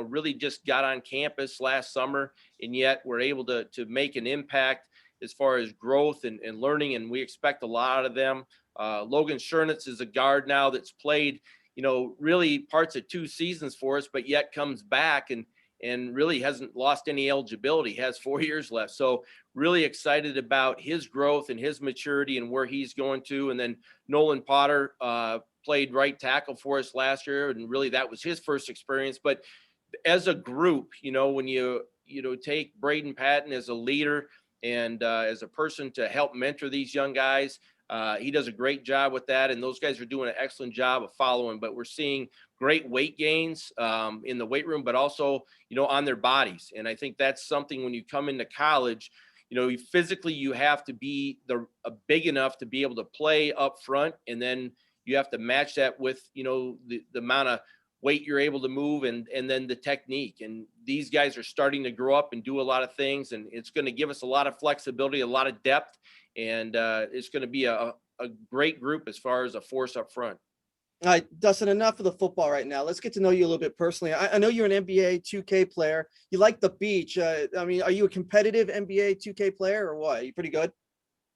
[SPEAKER 3] really just got on campus last summer and yet were able to make an impact as far as growth and learning, and we expect a lot of them. Logan Schernitz is a guard now that's played, really parts of 2 seasons for us, but yet comes back and really hasn't lost any eligibility, has 4 years left. So really excited about his growth and his maturity and where he's going to. And then Nolan Potter played right tackle for us last year, and really that was his first experience. But as a group, when you take Braden Patton as a leader and as a person to help mentor these young guys, he does a great job with that, and those guys are doing an excellent job of following. But we're seeing great weight gains in the weight room, but also, on their bodies. And I think that's something when you come into college, physically you have to be big enough to be able to play up front, and then you have to match that with, the amount of weight you're able to move and then the technique. And these guys are starting to grow up and do a lot of things, and it's going to give us a lot of flexibility, a lot of depth. And it's going to be a great group as far as a force up front.
[SPEAKER 1] All right, Dustin, enough of the football right now. Let's get to know you a little bit personally. I know you're an NBA 2K player. You like the beach. Are you a competitive NBA 2K player or what? Are you pretty good?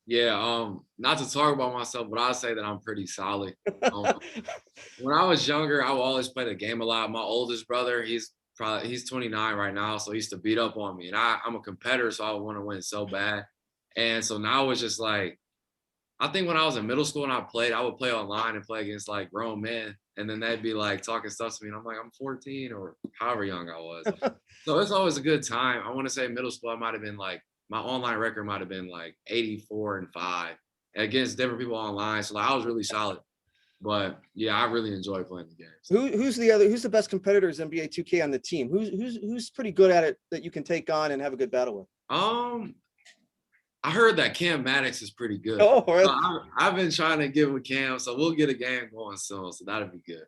[SPEAKER 4] Yeah, not to talk about myself, but I'll say that I'm pretty solid. When I was younger, I would always play the game a lot. My oldest brother, he's 29 right now, so he used to beat up on me. And I'm a competitor, so I would want to win so bad. And so now it's just like, I think when I was in middle school and I would play online and play against like grown men. And then they'd be like talking stuff to me. And I'm like, I'm 14 or however young I was. So it's always a good time. I want to say middle school, I might have been like, my online record might have been like 84-5 against different people online. So like, I was really solid. But yeah, I really enjoy playing the games.
[SPEAKER 1] Who's the best competitors in NBA 2K on the team? Who's pretty good at it that you can take on and have a good battle with?
[SPEAKER 4] I heard that Cam Maddox is pretty good.
[SPEAKER 1] Oh, really?
[SPEAKER 4] So I've been trying to get with Cam, so we'll get a game going soon. So that'll be good.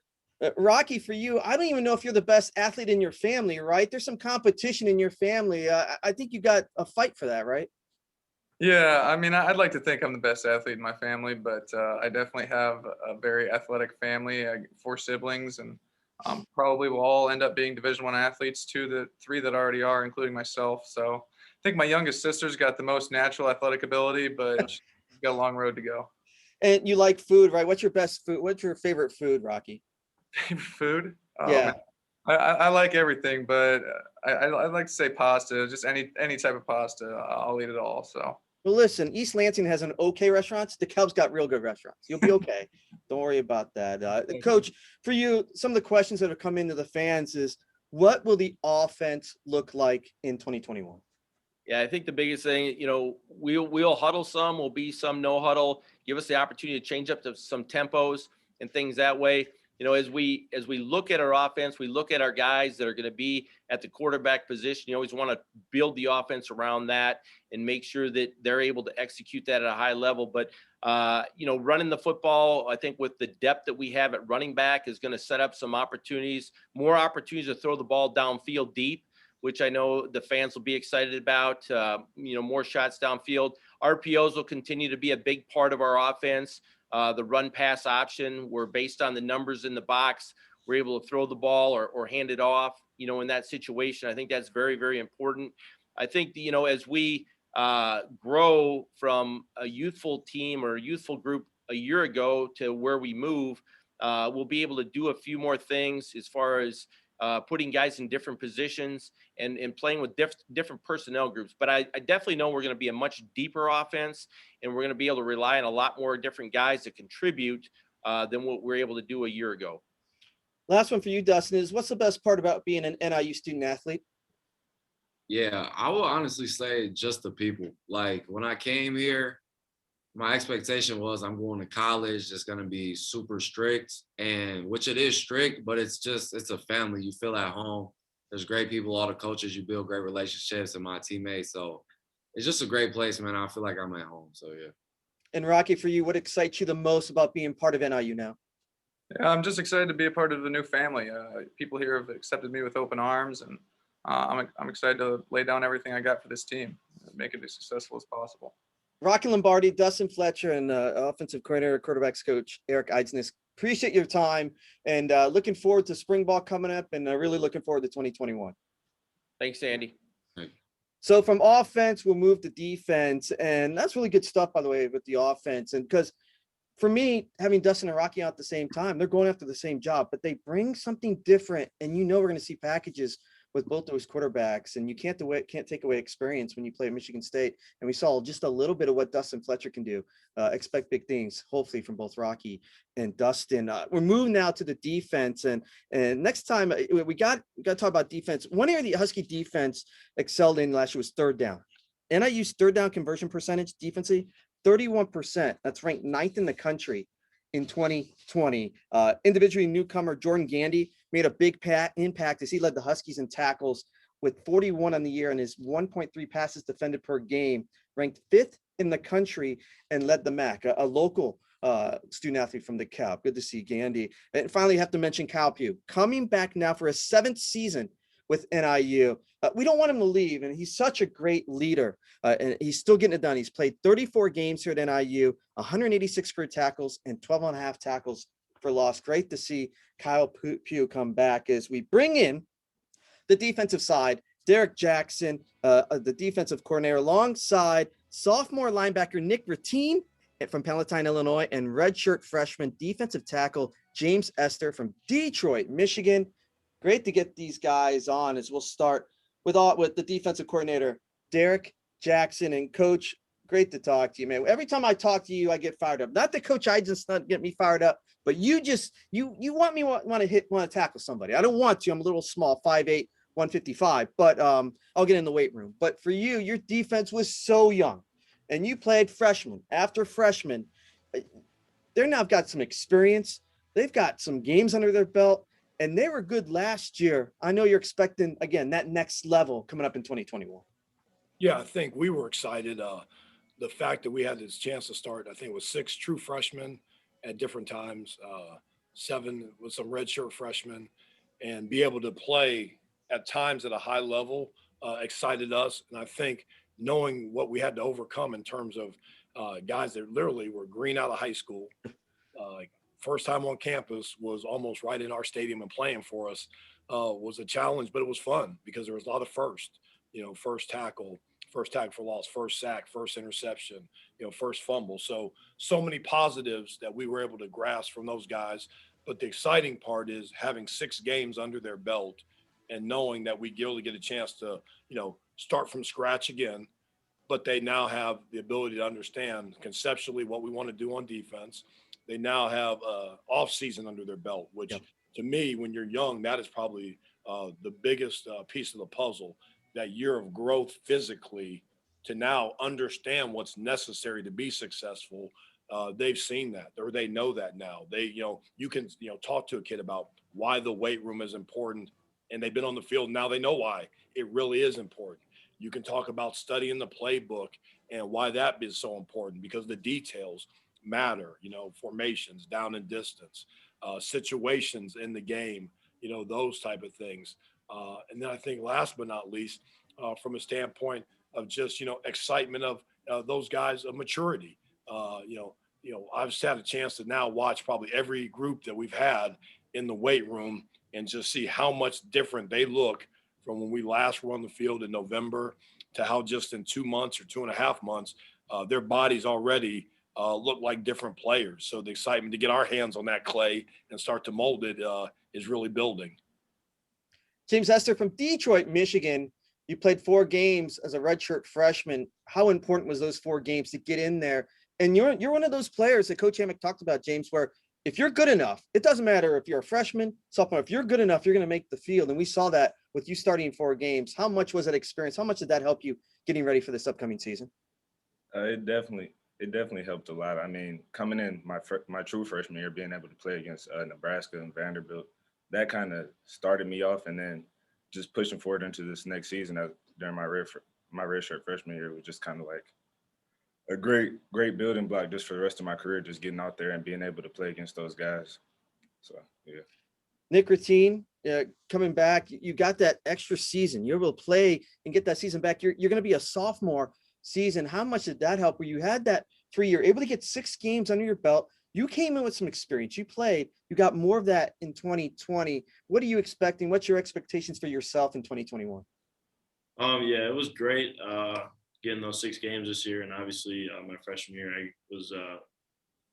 [SPEAKER 1] Rocky, for you, I don't even know if you're the best athlete in your family, right? There's some competition in your family. I think you got a fight for that, right?
[SPEAKER 5] Yeah, I mean, I'd like to think I'm the best athlete in my family, but I definitely have a very athletic family. I 4 siblings, and probably will all end up being Division I athletes. 3 that already are, including myself. So I think my youngest sister's got the most natural athletic ability, but she's got a long road to go.
[SPEAKER 1] And you like food, right? What's your best food? What's your favorite food, Rocky?
[SPEAKER 5] Favorite food?
[SPEAKER 1] Yeah.
[SPEAKER 5] I like everything, but I like to say pasta. Just any type of pasta, I'll eat it all. So.
[SPEAKER 1] Well, listen, East Lansing has an okay restaurants. DeKalb's got real good restaurants. You'll be okay. Don't worry about that. Coach, for you, some of the questions that have come into the fans is, what will the offense look like in 2021?
[SPEAKER 3] Yeah, I think the biggest thing, we'll huddle some, will be some no huddle, give us the opportunity to change up to some tempos and things that way. As we look at our offense, we look at our guys that are going to be at the quarterback position. You always want to build the offense around that and make sure that they're able to execute that at a high level. But, running the football, I think with the depth that we have at running back is going to set up some opportunities, more opportunities to throw the ball downfield deep, which I know the fans will be excited about, more shots downfield. RPOs will continue to be a big part of our offense. The run pass option, we're based on the numbers in the box. We're able to throw the ball or hand it off, in that situation. I think that's very, very important. I think, as we grow from a youthful team or a youthful group a year ago to where we move, we'll be able to do a few more things as far as putting guys in different positions and playing with different personnel groups. But I definitely know we're going to be a much deeper offense, and we're going to be able to rely on a lot more different guys to contribute than what we were able to do a year ago.
[SPEAKER 1] Last one for you, Dustin, is what's the best part about being an NIU student athlete?
[SPEAKER 4] Yeah, I will honestly say just the people. Like when I came here, my expectation was I'm going to college. It's going to be super strict, and which it is strict, but it's a family. You feel at home. There's great people, all the coaches, you build great relationships, and my teammates. So it's just a great place, man. I feel like I'm at home. So, yeah. And
[SPEAKER 1] Rocky, for you, what excites you the most about being part of NIU now?
[SPEAKER 5] Yeah, I'm just excited to be a part of the new family. People here have accepted me with open arms, and I'm excited to lay down everything I got for this team and make it as successful as possible.
[SPEAKER 1] Rocky Lombardi, Dustin Fletcher, and offensive coordinator, quarterbacks coach Eric Eidsness. Appreciate your time, and looking forward to spring ball coming up, and really looking forward to 2021.
[SPEAKER 3] Thanks, Andy.
[SPEAKER 1] So from offense, we'll move to defense, and that's really good stuff, by the way, with the offense. And because for me, having Dustin and Rocky out at the same time, they're going after the same job, but they bring something different, and we're going to see packages with both those quarterbacks, and you can't take away experience when you play at Michigan State. And we saw just a little bit of what Dustin Fletcher can do. Expect big things, hopefully, from both Rocky and Dustin. We're moving now to the defense, and next time we got to talk about defense. One area the Husky defense excelled in last year was third down. NIU's third down conversion percentage defensively, 31%. That's ranked 9th in the country in 2020. Individually newcomer Jordan Gandy made a big impact as he led the Huskies in tackles with 41 on the year, and his 1.3 passes defended per game, ranked 5th in the country, and led the MAC, a local student athlete from the Cal. Good to see Gandhi. And finally, I have to mention Kyle Pugh, coming back now for a 7th season with NIU. We don't want him to leave, and he's such a great leader, and he's still getting it done. He's played 34 games here at NIU, 186 career tackles, and 12.5 tackles for loss. Great to see Kyle Pugh come back as we bring in the defensive side, Derrick Jackson, the defensive coordinator, alongside sophomore linebacker Nick Ratine from Palatine, Illinois, and redshirt freshman defensive tackle James Esther from Detroit, Michigan. Great to get these guys on as we'll start with the defensive coordinator, Derrick Jackson. And Coach, great to talk to you, man. Every time I talk to you, I get fired up. Not that Coach Eidsness not get me fired up, but you want me want to tackle somebody. I don't want to. I'm a little small, 5'8", 155, but I'll get in the weight room. But for you, your defense was so young, and you played freshman after freshman. They're now got some experience. They've got some games under their belt, and they were good last year. I know you're expecting, again, that next level coming up in 2021.
[SPEAKER 6] Yeah, I think we were excited. The fact that we had this chance to start, I think, with 6 true freshmen at different times, 7 with some redshirt freshmen, and be able to play at times at a high level excited us. And I think knowing what we had to overcome in terms of guys that literally were green out of high school, first time on campus, was almost right in our stadium and playing for us, was a challenge, but it was fun because there was a lot of first, first tackle for loss, first sack, first interception, first fumble. So many positives that we were able to grasp from those guys. But the exciting part is having 6 games under their belt and knowing that we get a chance to, start from scratch again, but they now have the ability to understand conceptually what we want to do on defense. They now have off season under their belt, which to me, when you're young, that is probably the biggest piece of the puzzle. That year of growth physically to now understand what's necessary to be successful. They've seen that, or they know that now. You can talk to a kid about why the weight room is important, and they've been on the field. Now they know why it really is important. You can talk about studying the playbook and why that is so important, because the details matter, formations, down and distance, situations in the game, those type of things. And then I think last but not least, from a standpoint of just, excitement of those guys of maturity, I've had a chance to now watch probably every group that we've had in the weight room and just see how much different they look from when we last were on the field in November to how just in 2 months or 2.5 months, their bodies already look like different players. So the excitement to get our hands on that clay and start to mold it is really building.
[SPEAKER 1] James, Esther, from Detroit, Michigan, you played 4 games as a redshirt freshman. How important was those 4 games to get in there? And you're one of those players that Coach Hammock talked about, James, where if you're good enough, it doesn't matter if you're a freshman, sophomore, if you're good enough, you're going to make the field. And we saw that with you starting 4 games. How much was that experience? How much did that help you getting ready for this upcoming season?
[SPEAKER 7] It definitely helped a lot. I mean, coming in my true freshman year, being able to play against Nebraska and Vanderbilt, that kind of started me off, and then just pushing forward into this next season during my redshirt freshman year was just kind of like a great building block just for the rest of my career, just getting out there and being able to play against those guys. So, yeah.
[SPEAKER 1] Nick Ratine, coming back, you got that extra season. You're able to play and get that season back. You're going to be a sophomore season. How much did that help? Where you had that 3 year, able to get 6 games under your belt. You came in with some experience. You played. You got more of that in 2020. What are you expecting? What's your expectations for yourself in 2021?
[SPEAKER 8] Yeah, it was great getting those 6 games this year, and obviously my freshman year I was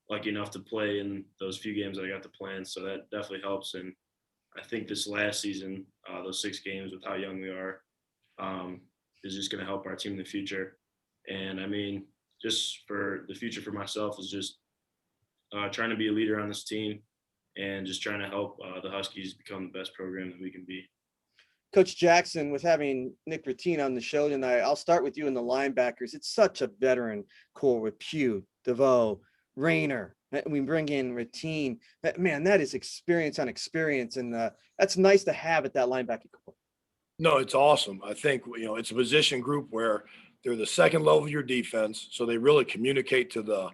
[SPEAKER 8] lucky enough to play in those few games that I got to play in, so that definitely helps. And I think this last season, those 6 games with how young we are, is just going to help our team in the future. And I mean, just for the future for myself is just trying to be a leader on this team and just trying to help the Huskies become the best program that we can be.
[SPEAKER 1] Coach Jackson, with having Nick Ratine on the show tonight, I'll start with you in the linebackers. It's such a veteran core with Pugh, DeVoe, Rayner. We bring in Ratine. That is experience on experience, and that's nice to have at that linebacker core.
[SPEAKER 6] No, it's awesome. I think, it's a position group where they're the second level of your defense, so they really communicate to the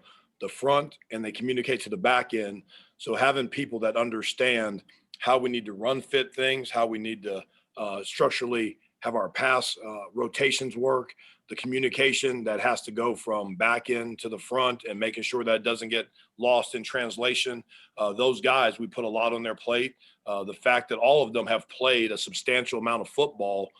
[SPEAKER 6] front and they communicate to the back end. So having people that understand how we need to run fit things, how we need to structurally have our pass rotations work, the communication that has to go from back end to the front and making sure that it doesn't get lost in translation. Those guys, we put a lot on their plate. The fact that all of them have played a substantial amount of football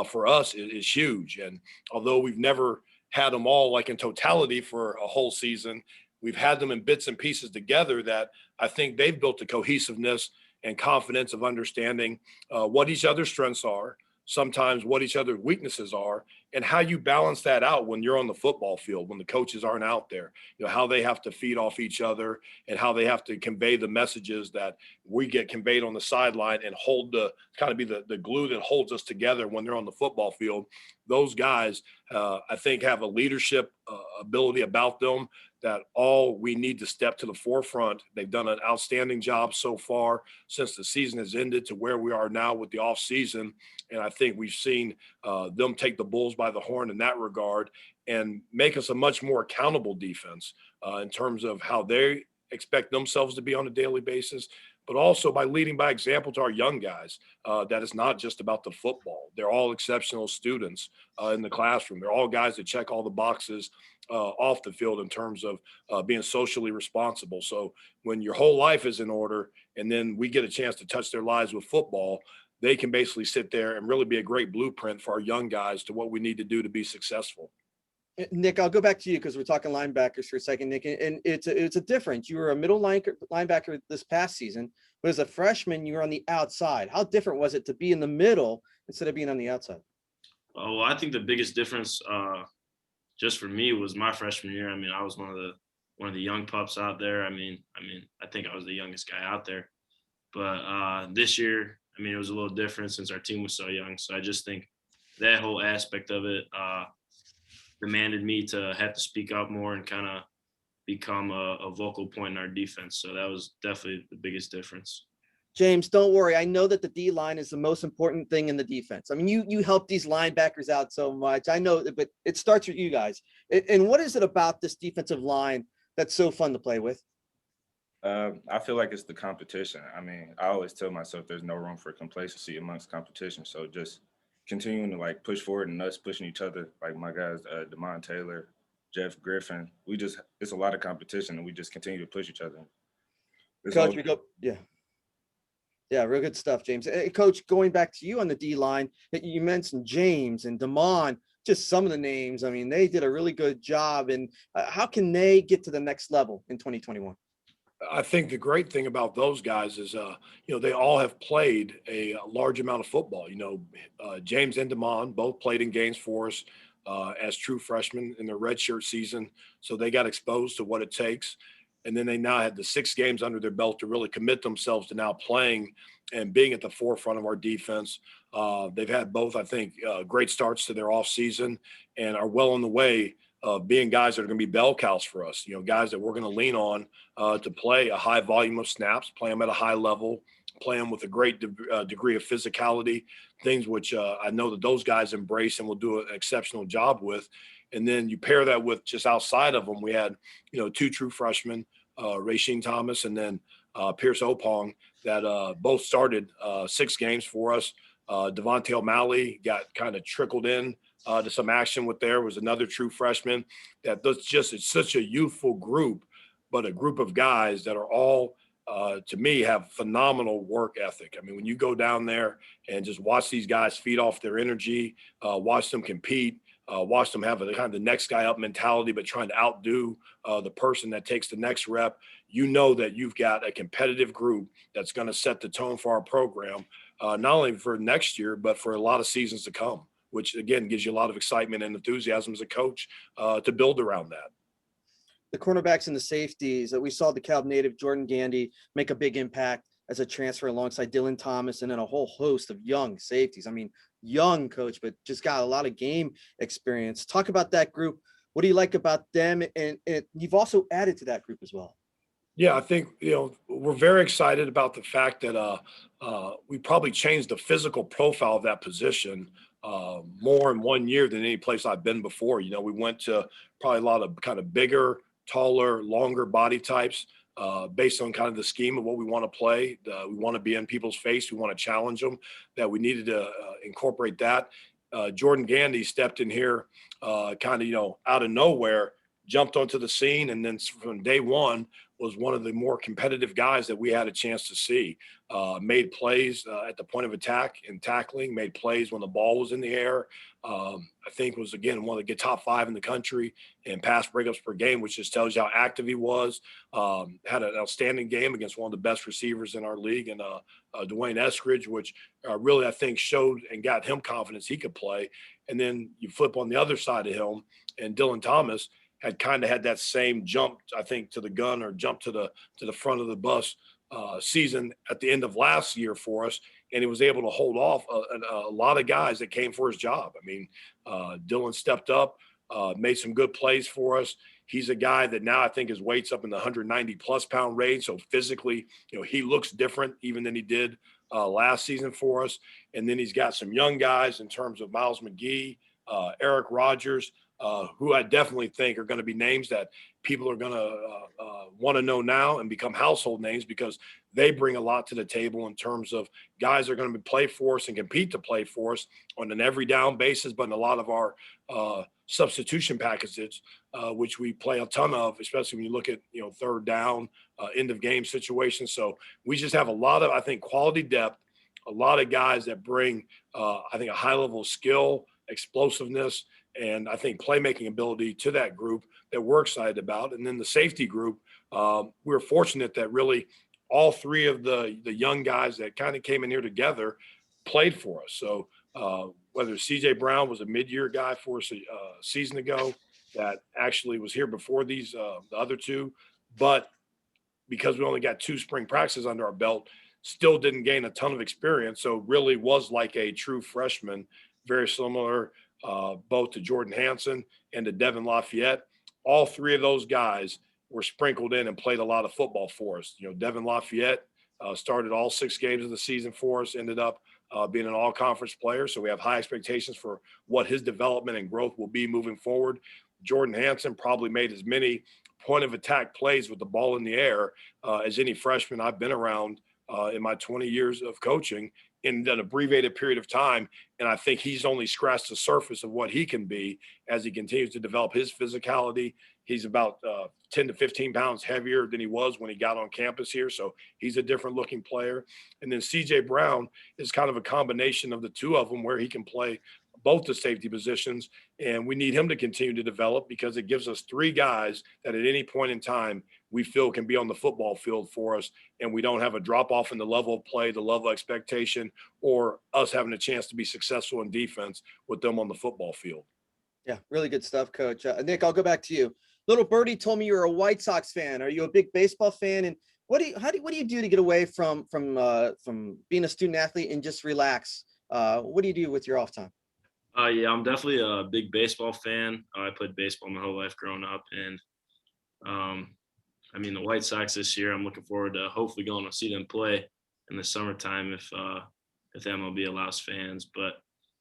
[SPEAKER 6] for us is huge. And although we've never had them all like in totality for a whole season, we've had them in bits and pieces together that I think they've built a cohesiveness and confidence of understanding what each other's strengths are, sometimes what each other's weaknesses are, and how you balance that out when you're on the football field, when the coaches aren't out there, how they have to feed off each other and how they have to convey the messages that we get conveyed on the sideline and hold kind of be the glue that holds us together when they're on the football field. Those guys, I think, have a leadership ability about them that all we need to step to the forefront. They've done an outstanding job so far since the season has ended to where we are now with the off season. And I think we've seen them take the bulls by the horn in that regard and make us a much more accountable defense in terms of how they expect themselves to be on a daily basis, but also by leading by example to our young guys. That is not just about the football. They're all exceptional students in the classroom. They're all guys that check all the boxes off the field in terms of being socially responsible. So when your whole life is in order and then we get a chance to touch their lives with football, they can basically sit there and really be a great blueprint for our young guys to what we need to do to be successful.
[SPEAKER 1] Nick, I'll go back to you because we're talking linebackers for a second, Nick, and it's a difference. You were a middle linebacker this past season, but as a freshman, you were on the outside. How different was it to be in the middle instead of being on the outside?
[SPEAKER 8] Well, I think the biggest difference just for me was my freshman year. I mean, I was one of the young pups out there. I mean, I think I was the youngest guy out there. But this year, I mean, it was a little different since our team was so young. So I just think that whole aspect of it demanded me to have to speak up more and kind of become a vocal point in our defense. So that was definitely the biggest difference.
[SPEAKER 1] James, don't worry. I know that the D line is the most important thing in the defense. I mean, you help these linebackers out so much. I know, but it starts with you guys. And what is it about this defensive line that's so fun to play with?
[SPEAKER 7] I feel like it's the competition. I mean, I always tell myself there's no room for complacency amongst competition. So just continuing to like push forward and us pushing each other, like my guys, Damon Taylor, Jeff Griffin, it's a lot of competition and we just continue to push each other.
[SPEAKER 1] Coach, Yeah, real good stuff, James. Hey, Coach, going back to you on the D line, you mentioned James and Damon, just some of the names. I mean, they did a really good job. And how can they get to the next level in 2021?
[SPEAKER 6] I think the great thing about those guys is, they all have played a large amount of football. James and Damon both played in games for us as true freshmen in their redshirt season. So they got exposed to what it takes. And then they now had the 6 games under their belt to really commit themselves to now playing and being at the forefront of our defense. They've had both, I think, great starts to their off season and are well on the way of being guys that are going to be bell cows for us, guys that we're going to lean on to play a high volume of snaps, play them at a high level, play them with a great degree of physicality, things which I know that those guys embrace and will do an exceptional job with. And then you pair that with just outside of them, we had, 2 true freshmen, Rasheen Thomas and then Pierce Opong that both started 6 games for us. Devontae O'Malley got kind of trickled in to some action with there, was another true freshman that it's such a youthful group, but a group of guys that are all, to me, have phenomenal work ethic. I mean, when you go down there and just watch these guys feed off their energy, watch them compete, watch them have a kind of the next guy up mentality, but trying to outdo the person that takes the next rep, that you've got a competitive group that's going to set the tone for our program, not only for next year, but for a lot of seasons to come, which again gives you a lot of excitement and enthusiasm as a coach to build around that.
[SPEAKER 1] The cornerbacks and the safeties, we saw the Cal native Jordan Gandhi make a big impact as a transfer alongside Dylan Thomas and then a whole host of young safeties. I mean, young, Coach, but just got a lot of game experience. Talk about that group. What do you like about them? And you've also added to that group as well.
[SPEAKER 6] Yeah, I think, we're very excited about the fact that we probably changed the physical profile of that position more in 1 year than any place I've been before. We went to probably a lot of kind of bigger, taller, longer body types based on kind of the scheme of what we want to play. We want to be in people's face. We want to challenge them, that we needed to incorporate that. Jordan Gandy stepped in here kind of, out of nowhere, jumped onto the scene, and then from day one was one of the more competitive guys that we had a chance to see. Made plays at the point of attack and tackling, made plays when the ball was in the air. I think was, again, one of the top 5 in the country in pass breakups per game, which just tells you how active he was. Had an outstanding game against one of the best receivers in our league, and Dwayne Eskridge, which really, I think, showed and got him confidence he could play. And then you flip on the other side of him, and Dylan Thomas had kind of had that same jump, I think, to the gun or jump to the front of the bus season at the end of last year for us. And he was able to hold off a lot of guys that came for his job. I mean, Dylan stepped up, made some good plays for us. He's a guy that now I think his weight's up in the 190+ pound range. So physically, he looks different even than he did last season for us. And then he's got some young guys in terms of Miles McGee, Eric Rogers, who I definitely think are going to be names that people are going to want to know now and become household names, because they bring a lot to the table in terms of guys that are going to play for us and compete to play for us on an every down basis, but in a lot of our substitution packages, which we play a ton of, especially when you look at, third down, end of game situations. So we just have a lot of, I think, quality depth, a lot of guys that bring, I think, a high level of skill, explosiveness, and I think playmaking ability to that group that we're excited about. And then the safety group, we're fortunate that really all three of the young guys that kind of came in here together played for us. So whether CJ Brown was a mid-year guy for us a season ago that actually was here before these the other two, but because we only got 2 spring practices under our belt, still didn't gain a ton of experience. So really was like a true freshman, very similar both to Jordan Hanson and to Devin Lafayette. All three of those guys were sprinkled in and played a lot of football for us. Devin Lafayette started all 6 games of the season for us, ended up being an all-conference player. So we have high expectations for what his development and growth will be moving forward. Jordan Hanson probably made as many point-of-attack plays with the ball in the air as any freshman I've been around in my 20 years of coaching in an abbreviated period of time. And I think he's only scratched the surface of what he can be as he continues to develop his physicality. He's about 10 to 15 pounds heavier than he was when he got on campus here. So he's a different looking player. And then CJ Brown is kind of a combination of the two of them, where he can play both the safety positions. And we need him to continue to develop, because it gives us 3 guys that at any point in time we feel can be on the football field for us. And we don't have a drop off in the level of play, the level of expectation, or us having a chance to be successful in defense with them on the football field.
[SPEAKER 1] Yeah, really good stuff, Coach. Nick, I'll go back to you. Little Birdie told me you're a White Sox fan. Are you a big baseball fan? And what do you do to get away from being a student athlete and just relax? What do you do with your off time?
[SPEAKER 8] Yeah, I'm definitely a big baseball fan. I played baseball my whole life growing up, and the White Sox this year, I'm looking forward to hopefully going to see them play in the summertime if the MLB allows fans. But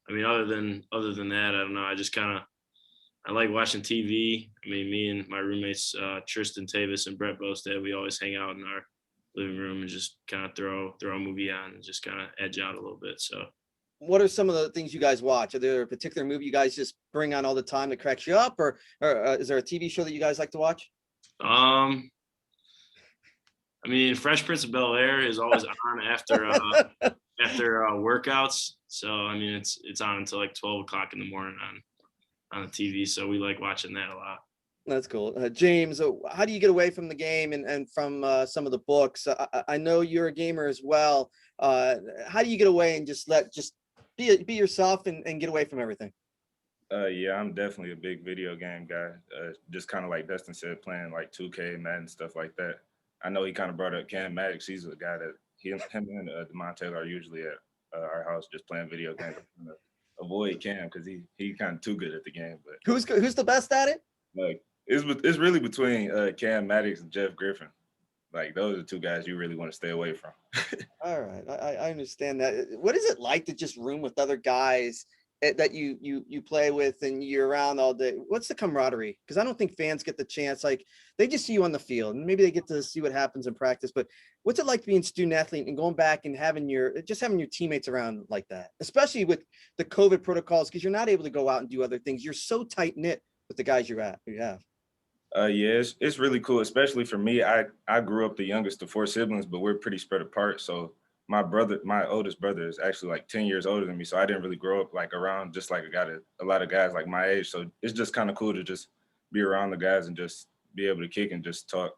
[SPEAKER 8] other than that, I don't know. I like watching TV. Me and my roommates Tristan Tavis and Brett Bostad, we always hang out in our living room and just kind of throw a movie on and just kind of edge out a little bit. So.
[SPEAKER 1] What are some of the things you guys watch? Are there a particular movie you guys just bring on all the time that cracks you up, or is there a TV show that you guys like to watch?
[SPEAKER 8] Fresh Prince of Bel-Air is always on after workouts. So it's on until like 12 o'clock in the morning on the TV. So we like watching that a lot.
[SPEAKER 1] That's cool. James, how do you get away from the game and from some of the books? I know you're a gamer as well. How do you get away and just be yourself and get away from everything?
[SPEAKER 7] Yeah, I'm definitely a big video game guy. Just kind of like Dustin said, playing like 2K, Madden, stuff like that. I know he kind of brought up Cam Maddox. He's a guy that him and Damon Taylor are usually at our house just playing video games. Avoid Cam because he kind of too good at the game. But
[SPEAKER 1] who's the best at it?
[SPEAKER 7] Like it's really between Cam Maddox and Jeff Griffin. Like those are the 2 guys you really want to stay away from.
[SPEAKER 1] All right, I understand that. What is it like to just room with other guys that you play with and you're around all day? What's the camaraderie? Because I don't think fans get the chance. Like they just see you on the field and maybe they get to see what happens in practice. But what's it like being a student athlete and going back and having your teammates around like that, especially with the COVID protocols, because you're not able to go out and do other things. You're so tight knit with the guys you have.
[SPEAKER 7] Yeah, it's really cool, especially for me. I grew up the youngest of 4 siblings, but we're pretty spread apart. So my oldest brother is actually like 10 years older than me. So I didn't really grow up like around just like a lot of guys like my age. So it's just kind of cool to just be around the guys and just be able to kick and just talk,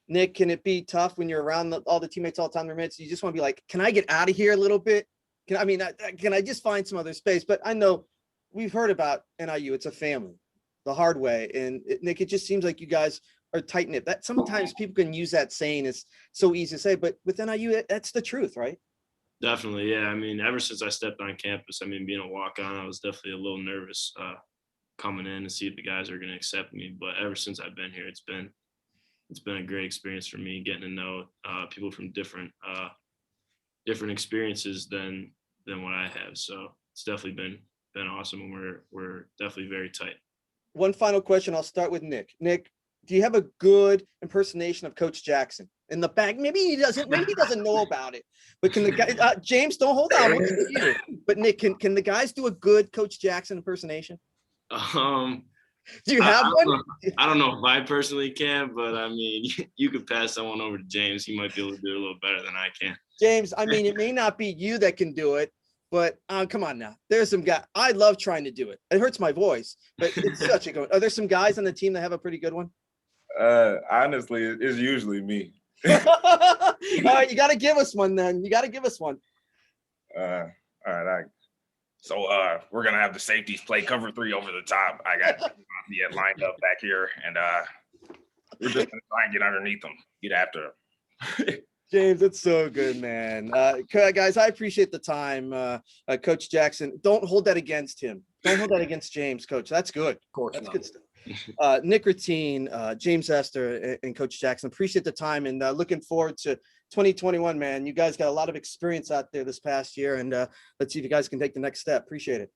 [SPEAKER 1] Nick, can it be tough when you're around all the teammates all the time? You just want to be like, can I get out of here a little bit? Can I just find some other space? But I know we've heard about NIU. It's a family, the hard way. And Nick, it just seems like you guys are tight knit. That sometimes people can use that saying. It's so easy to say, but with NIU, that's the truth, right?
[SPEAKER 8] Definitely, yeah. I mean, ever since I stepped on campus, I mean, being a walk-on, I was definitely a little nervous coming in to see if the guys are going to accept me. But ever since I've been here, it's been a great experience for me, getting to know people from different experiences than what I have. So it's definitely been awesome, and we're definitely very tight.
[SPEAKER 1] One final question. I'll start with Nick. Nick, do you have a good impersonation of Coach Jackson in the back? Maybe he doesn't know about it, but can the guy, James, don't hold on. We'll get to you. But Nick, can the guys do a good Coach Jackson impersonation? Do you have one?
[SPEAKER 8] I don't know if I personally can, but I mean, you could pass someone over to James. He might be able to do it a little better than I can.
[SPEAKER 1] James, I mean, it may not be you that can do it, but come on now. There's some guy. I love trying to do it. It hurts my voice, but it's such a good one. Are there some guys on the team that have a pretty good one?
[SPEAKER 7] Honestly, it's usually me.
[SPEAKER 1] All right, you got to give us one then. You got to give us one.
[SPEAKER 7] All right. So we're gonna have the safeties play cover 3 over the top. I got the lined up back here, and we're just gonna try and get underneath them, get after them.
[SPEAKER 1] James, it's so good, man. Guys, I appreciate the time. Coach Jackson, don't hold that against him. Don't hold that against James, Coach. That's good.
[SPEAKER 6] Of course,
[SPEAKER 1] that's good stuff. Nick Ratine, James Esther, and Coach Jackson, appreciate the time, and looking forward to 2021, man. You guys got a lot of experience out there this past year, and let's see if you guys can take the next step. Appreciate it.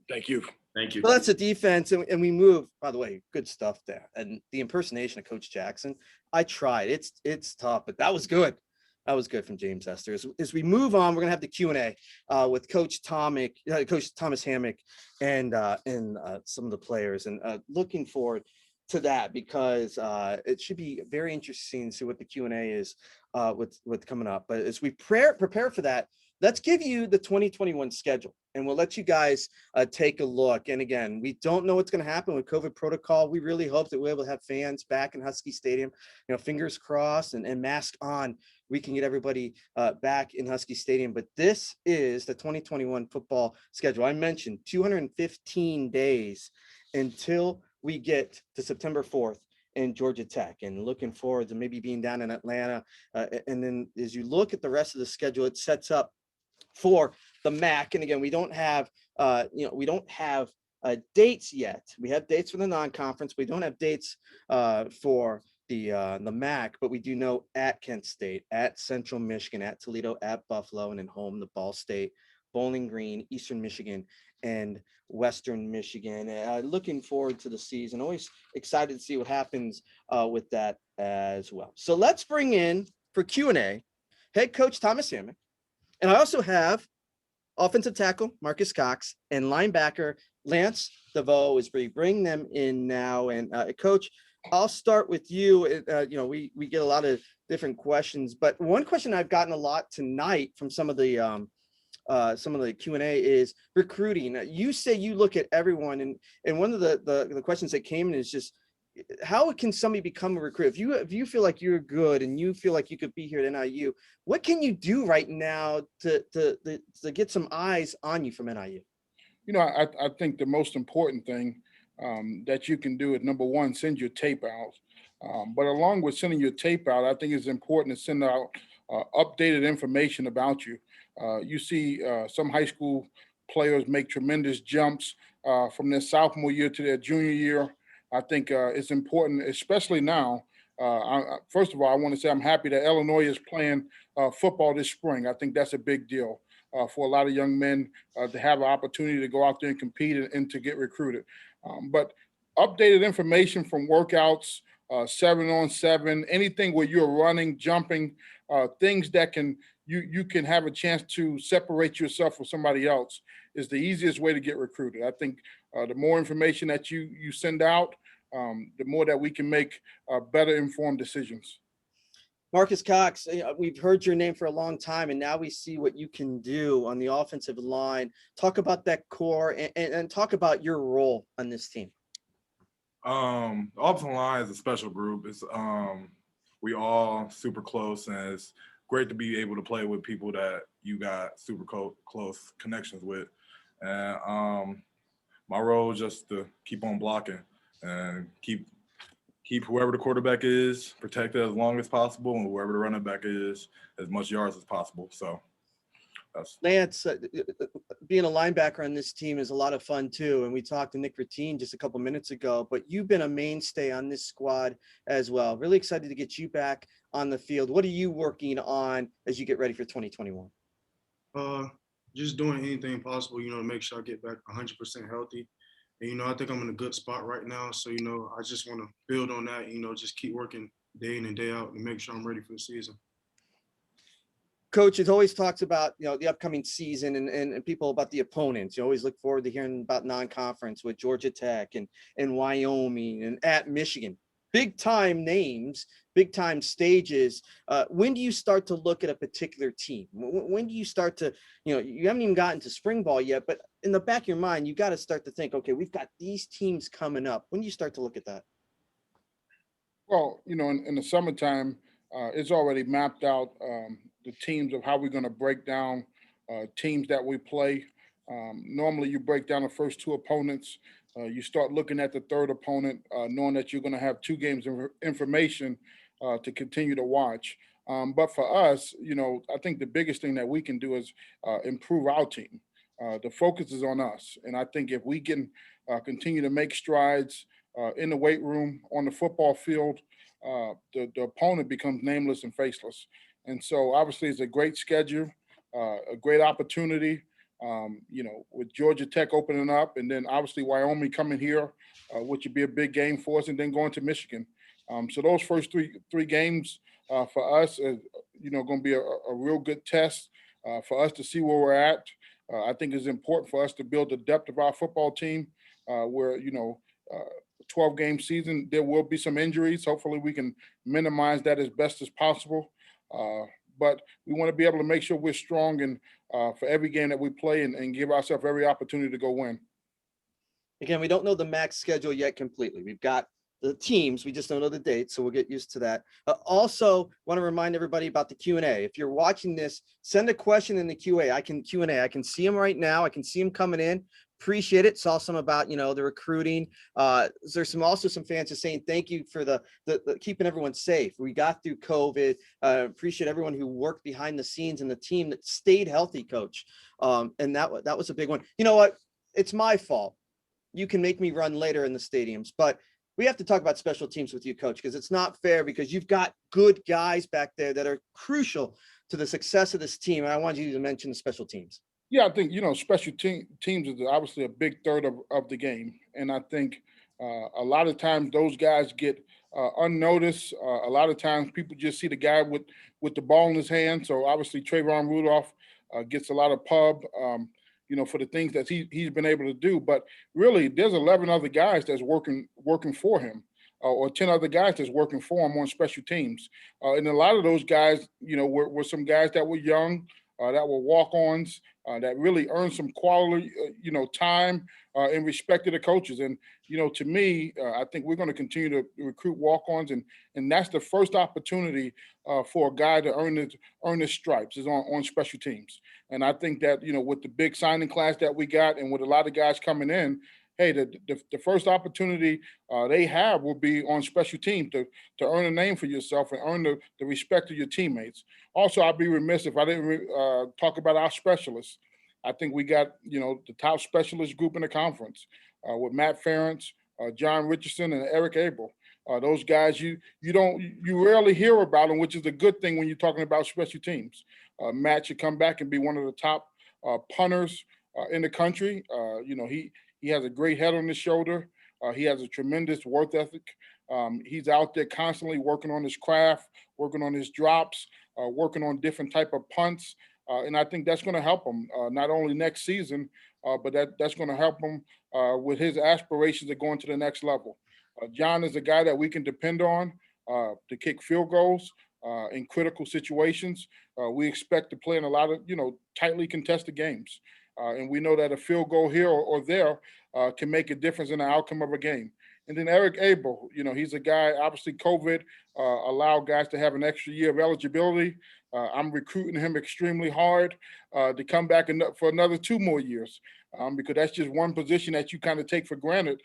[SPEAKER 6] Thank you.
[SPEAKER 8] Thank you.
[SPEAKER 1] So that's the defense, and we move. By the way, good stuff there. And the impersonation of Coach Jackson, I tried. It's tough, but that was good. That was good from James Esther. As we move on, we're gonna have the Q&A with Coach Thomas Hammock, and some of the players, and looking forward to that, because it should be very interesting to see what the Q&A is with coming up. But as we prepare for that, let's give you the 2021 schedule, and we'll let you guys take a look. And again, we don't know what's going to happen with COVID protocol. We really hope that we're able to have fans back in Huskie Stadium, fingers crossed, and mask on. We can get everybody back in Huskie Stadium. But this is the 2021 football schedule. I mentioned 215 days until we get to September 4th in Georgia Tech, and looking forward to maybe being down in Atlanta. And then as you look at the rest of the schedule, it sets up for the MAC. And again, we don't have dates yet. We have dates for the non-conference. We don't have dates for the MAC, but we do know at Kent State, at Central Michigan, at Toledo, at Buffalo, and then home to Ball State, Bowling Green, Eastern Michigan, and Western Michigan. Looking forward to the season. Always excited to see what happens with that as well. So let's bring in for Q&A head coach Thomas Hammock, and I also have offensive tackle Marcus Cox and linebacker Lance DeVoe as we bring them in now. And Coach, I'll start with you. We get a lot of different questions, but one question I've gotten a lot tonight from some of the Q&A is recruiting. You say you look at everyone, and one of the questions that came in is just, how can somebody become a recruit? If you feel like you're good and you feel like you could be here at NIU, what can you do right now to get some eyes on you from NIU?
[SPEAKER 2] I think the most important thing that you can do is, number one, send your tape out. But along with sending your tape out, I think it's important to send out updated information about you. You see some high school players make tremendous jumps from their sophomore year to their junior year. I think it's important, especially now. First of all, I want to say I'm happy that Illinois is playing football this spring. I think that's a big deal for a lot of young men to have an opportunity to go out there and compete and to get recruited. But updated information from workouts, 7-on-7, anything where you're running, jumping, things that you can have a chance to separate yourself from somebody else is the easiest way to get recruited. I think the more information that you send out, the more that we can make better informed decisions.
[SPEAKER 1] Marcus Cox, we've heard your name for a long time, and now we see what you can do on the offensive line. Talk about that core and talk about your role on this team.
[SPEAKER 9] The offensive line is a special group. It's we all super close, and it's great to be able to play with people that you got super close connections with. And my role is just to keep on blocking and keep whoever the quarterback is protected as long as possible, and whoever the running back is as much yards as possible. So that's
[SPEAKER 1] Lance, being a linebacker on this team is a lot of fun too. And we talked to Nick Ratine just a couple minutes ago, but you've been a mainstay on this squad as well. Really excited to get you back on the field. What are you working on as you get ready for 2021?
[SPEAKER 10] Just doing anything possible, to make sure I get back 100% healthy. And, I think I'm in a good spot right now. So, I just want to build on that, just keep working day in and day out and make sure I'm ready for the season.
[SPEAKER 1] Coach, it always talks about, the upcoming season and people about the opponents. You always look forward to hearing about non-conference with Georgia Tech and Wyoming and at Michigan. Big time names, big time stages. When do you start to look at a particular team? When do you start to, you haven't even gotten to spring ball yet, but in the back of your mind, you got to start to think, okay, we've got these teams coming up. When do you start to look at that?
[SPEAKER 2] Well, in the summertime, it's already mapped out the teams of how we're going to break down teams that we play. Normally, you break down the first two opponents. You start looking at the third opponent, knowing that you're going to have 2 games of information to continue to watch. But for us, I think the biggest thing that we can do is improve our team. The focus is on us. And I think if we can continue to make strides in the weight room, on the football field, the opponent becomes nameless and faceless. And so obviously it's a great schedule, a great opportunity. With Georgia Tech opening up, and then obviously Wyoming coming here, which would be a big game for us, and then going to Michigan. So those first three games for us is, going to be a real good test for us to see where we're at. I think it's important for us to build the depth of our football team, where 12-game season, there will be some injuries. Hopefully we can minimize that as best as possible. But we want to be able to make sure we're strong and for every game that we play and give ourselves every opportunity to go win.
[SPEAKER 1] Again, we don't know the MAC schedule yet completely. We've got the teams, we just don't know the dates, so we'll get used to that. Also, want to remind everybody about the Q&A. If you're watching this, send a question in the Q&A. I can see them right now. I can see them coming in. Appreciate it. Saw some about, the recruiting. There's also some fans just saying thank you for the keeping everyone safe. We got through COVID. Appreciate everyone who worked behind the scenes and the team that stayed healthy, Coach. And that was a big one. You know what? It's my fault. You can make me run later in the stadiums, but we have to talk about special teams with you, Coach, because it's not fair, because you've got good guys back there that are crucial to the success of this team. And I want you to mention the special teams.
[SPEAKER 2] Yeah, I think, special teams is obviously a big third of the game. And I think a lot of times those guys get unnoticed. A lot of times people just see the guy with the ball in his hand. So obviously Trayvon Rudolph gets a lot of pub, for the things that he's been able to do. But really, there's 11 other guys that's working for him, or 10 other guys that's working for him on special teams. And a lot of those guys, were some guys that were young, that were walk-ons, that really earned some quality, time and respect to the coaches. And, to me, I think we're going to continue to recruit walk-ons, and that's the first opportunity for a guy to earn his stripes is on special teams. And I think that, with the big signing class that we got and with a lot of guys coming in, hey, the first opportunity they have will be on special teams to earn a name for yourself and earn the respect of your teammates. Also, I'd be remiss if I didn't talk about our specialists. I think we got, the top specialist group in the conference with Matt Ferentz, John Richardson, and Eric Abel. Those guys you rarely hear about them, which is a good thing when you're talking about special teams. Matt should come back and be one of the top punters in the country. He has a great head on his shoulder. He has a tremendous work ethic. He's out there constantly working on his craft, working on his drops, working on different type of punts. And I think that's going to help him not only next season, but that's going to help him with his aspirations of going to the next level. John is a guy that we can depend on to kick field goals in critical situations. We expect to play in a lot of, tightly contested games. And we know that a field goal here or there can make a difference in the outcome of a game. And then Eric Abel, he's a guy, obviously COVID allowed guys to have an extra year of eligibility. I'm recruiting him extremely hard to come back for another 2 more years because that's just one position that you kind of take for granted.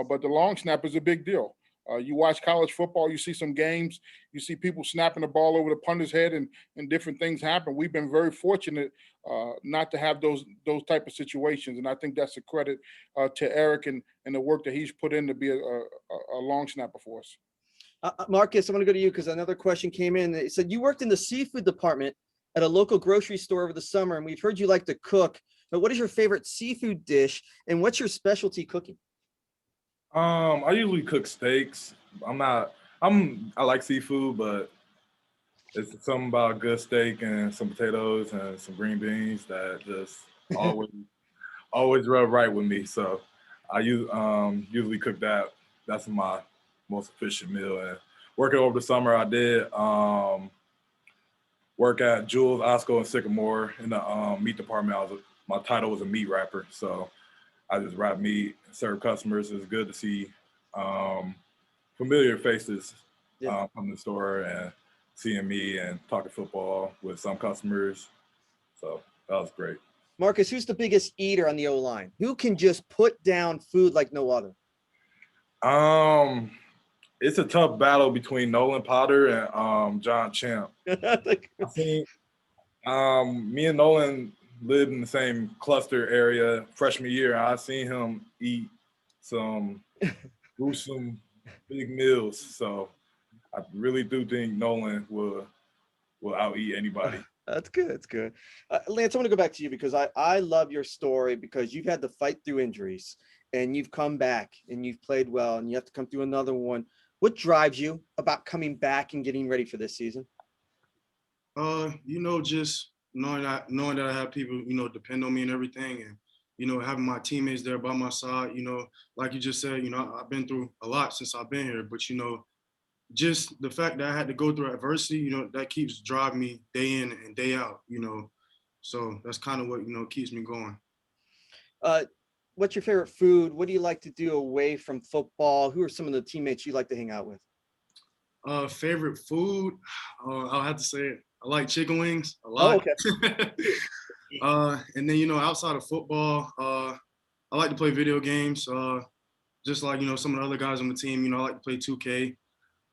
[SPEAKER 2] But the long snap is a big deal. You watch college football, you see some games, you see people snapping the ball over the punter's head and different things happen. We've been very fortunate not to have those type of situations. And I think that's a credit to Eric and the work that he's put in to be a long snapper for us.
[SPEAKER 1] Marcus, I'm going to go to you because another question came in. It said you worked in the seafood department at a local grocery store over the summer, and we've heard you like to cook. But what is your favorite seafood dish, and what's your specialty cooking?
[SPEAKER 9] I usually cook steaks. I like seafood, but it's something about a good steak and some potatoes and some green beans that just always rub right with me. So I usually cook that. That's my most efficient meal. And working over the summer, I did work at Julius Bolden and Sycamore in the meat department. My title was a meat wrapper. So I just wrap meat, serve customers. It's good to see familiar faces from the store and seeing me and talking football with some customers. So that was great.
[SPEAKER 1] Marcus, who's the biggest eater on the O-line? Who can just put down food like no other?
[SPEAKER 9] It's a tough battle between Nolan Potter and John Champ. I think me and Nolan lived in the same cluster area freshman year. I seen him eat some gruesome big meals. So I really do think Nolan will out-eat anybody.
[SPEAKER 1] That's good. That's good. Lance, I want to go back to you because I love your story because you've had to fight through injuries and you've come back and you've played well and you have to come through another one. What drives you about coming back and getting ready for this season?
[SPEAKER 10] Just knowing that I have people, depend on me and everything, and, having my teammates there by my side, like you just said, I've been through a lot since I've been here, but, just the fact that I had to go through adversity, that keeps driving me day in and day out, so that's kind of what, keeps me going.
[SPEAKER 1] What's your favorite food? What do you like to do away from football? Who are some of the teammates you like to hang out with?
[SPEAKER 10] Favorite food? I'll have to say it. I like chicken wings a lot.
[SPEAKER 1] Oh, okay.
[SPEAKER 10] And then, outside of football, I like to play video games. Just like, some of the other guys on the team, I like to play 2K.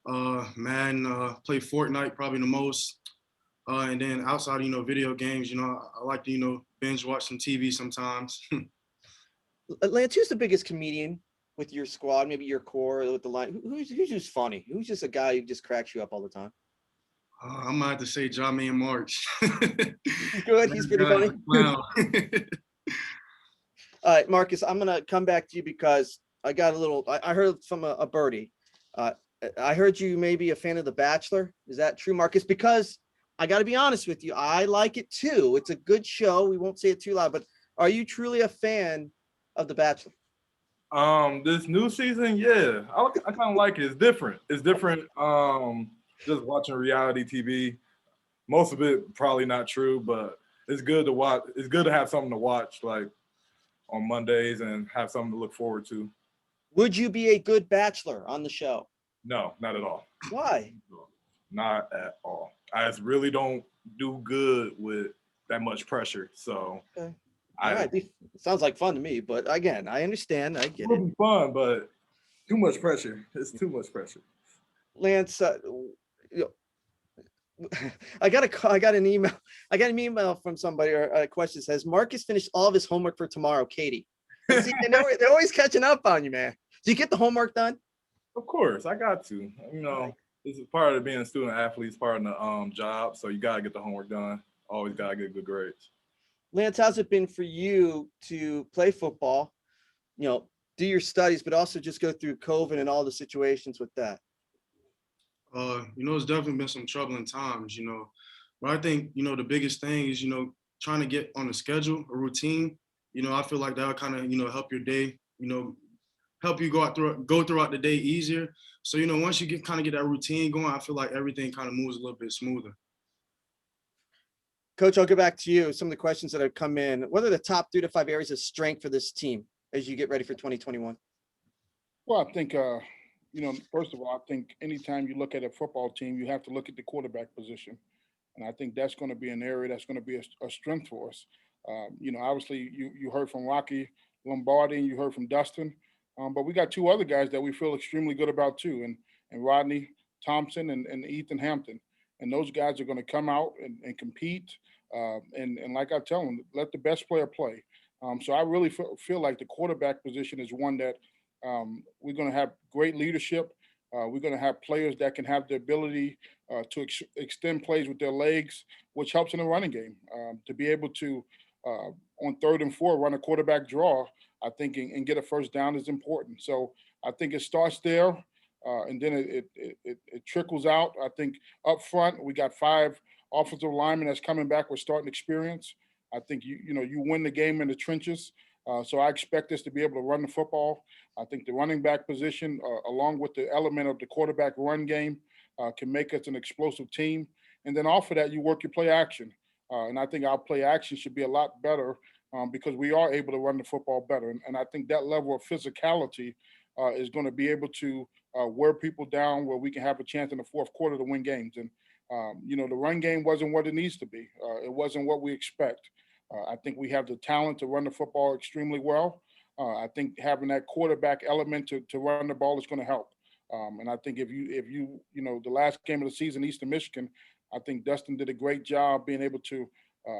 [SPEAKER 10] Play Fortnite probably the most. And then outside, video games, I like to, binge watch some TV sometimes.
[SPEAKER 1] Lance, who's the biggest comedian with your squad? Maybe your core with the line. Who's just funny? Who's just a guy who just cracks you up all the time?
[SPEAKER 10] I might have to say Jermaine March.
[SPEAKER 1] Good. He's pretty funny.
[SPEAKER 10] Wow.
[SPEAKER 1] All right, Marcus, I'm going to come back to you because I got I heard from a birdie. I heard you may be a fan of The Bachelor. Is that true, Marcus? Because I got to be honest with you. I like it too. It's a good show. We won't say it too loud, but are you truly a fan of The Bachelor?
[SPEAKER 9] This new season, yeah. I kind of like it. It's different. Just watching reality TV. Most of it probably not true, but it's good to watch. It's good to have something to watch like on Mondays and have something to look forward to.
[SPEAKER 1] Would you be a good bachelor on the show?
[SPEAKER 9] No, not at all.
[SPEAKER 1] Why?
[SPEAKER 9] Not at all. I just really don't do good with that much pressure. So
[SPEAKER 1] okay. All right. It sounds like fun to me, but again, I understand. I get it.
[SPEAKER 9] It'll be fun, but too much pressure. It's too much pressure.
[SPEAKER 1] Lance, I got an email from somebody or a question that says Marcus finished all of his homework for tomorrow, Katie. See, they're always catching up on you, man. Do you get the homework done?
[SPEAKER 9] Of course, I got to. This is part of being a student athlete, it's part of the job. So you gotta get the homework done. Always gotta get good grades.
[SPEAKER 1] Lance, how's it been for you to play football, do your studies, but also just go through COVID and all the situations with that?
[SPEAKER 10] It's definitely been some troubling times, but I think, the biggest thing is, trying to get on a schedule, a routine. I feel like that'll kind of, help your day, help you go throughout the day easier. So, once you get that routine going, I feel like everything kind of moves a little bit smoother.
[SPEAKER 1] Coach, I'll go back to you. Some of the questions that have come in. What are the top 3 to 5 areas of strength for this team as you get ready for 2021?
[SPEAKER 2] Well, I think, first of all, I think anytime you look at a football team, you have to look at the quarterback position. And I think that's going to be an area that's going to be a strength for us. Obviously, you heard from Rocky Lombardi and you heard from Dustin, but we got two other guys that we feel extremely good about too, and Rodney Thompson and Ethan Hampton. And those guys are going to come out and compete. And like I tell them, let the best player play. So I really feel like the quarterback position is one that we're going to have great leadership. We're going to have players that can have the ability to extend plays with their legs, which helps in the running game. To be able to, on 3rd and 4, run a quarterback draw, I think, and get a first down is important. So I think it starts there, and then it trickles out. I think up front, we got 5 offensive linemen that's coming back with starting experience. I think you win the game in the trenches. So I expect us to be able to run the football. I think the running back position, along with the element of the quarterback run game, can make us an explosive team. And then off of that, you work your play action. And I think our play action should be a lot better because we are able to run the football better. And I think that level of physicality is going to be able to wear people down where we can have a chance in the fourth quarter to win games. And, the run game wasn't what it needs to be. It wasn't what we expect. I think we have the talent to run the football extremely well. I think having that quarterback element to run the ball is going to help. And I think if you the last game of the season, Eastern Michigan, I think Dustin did a great job being able to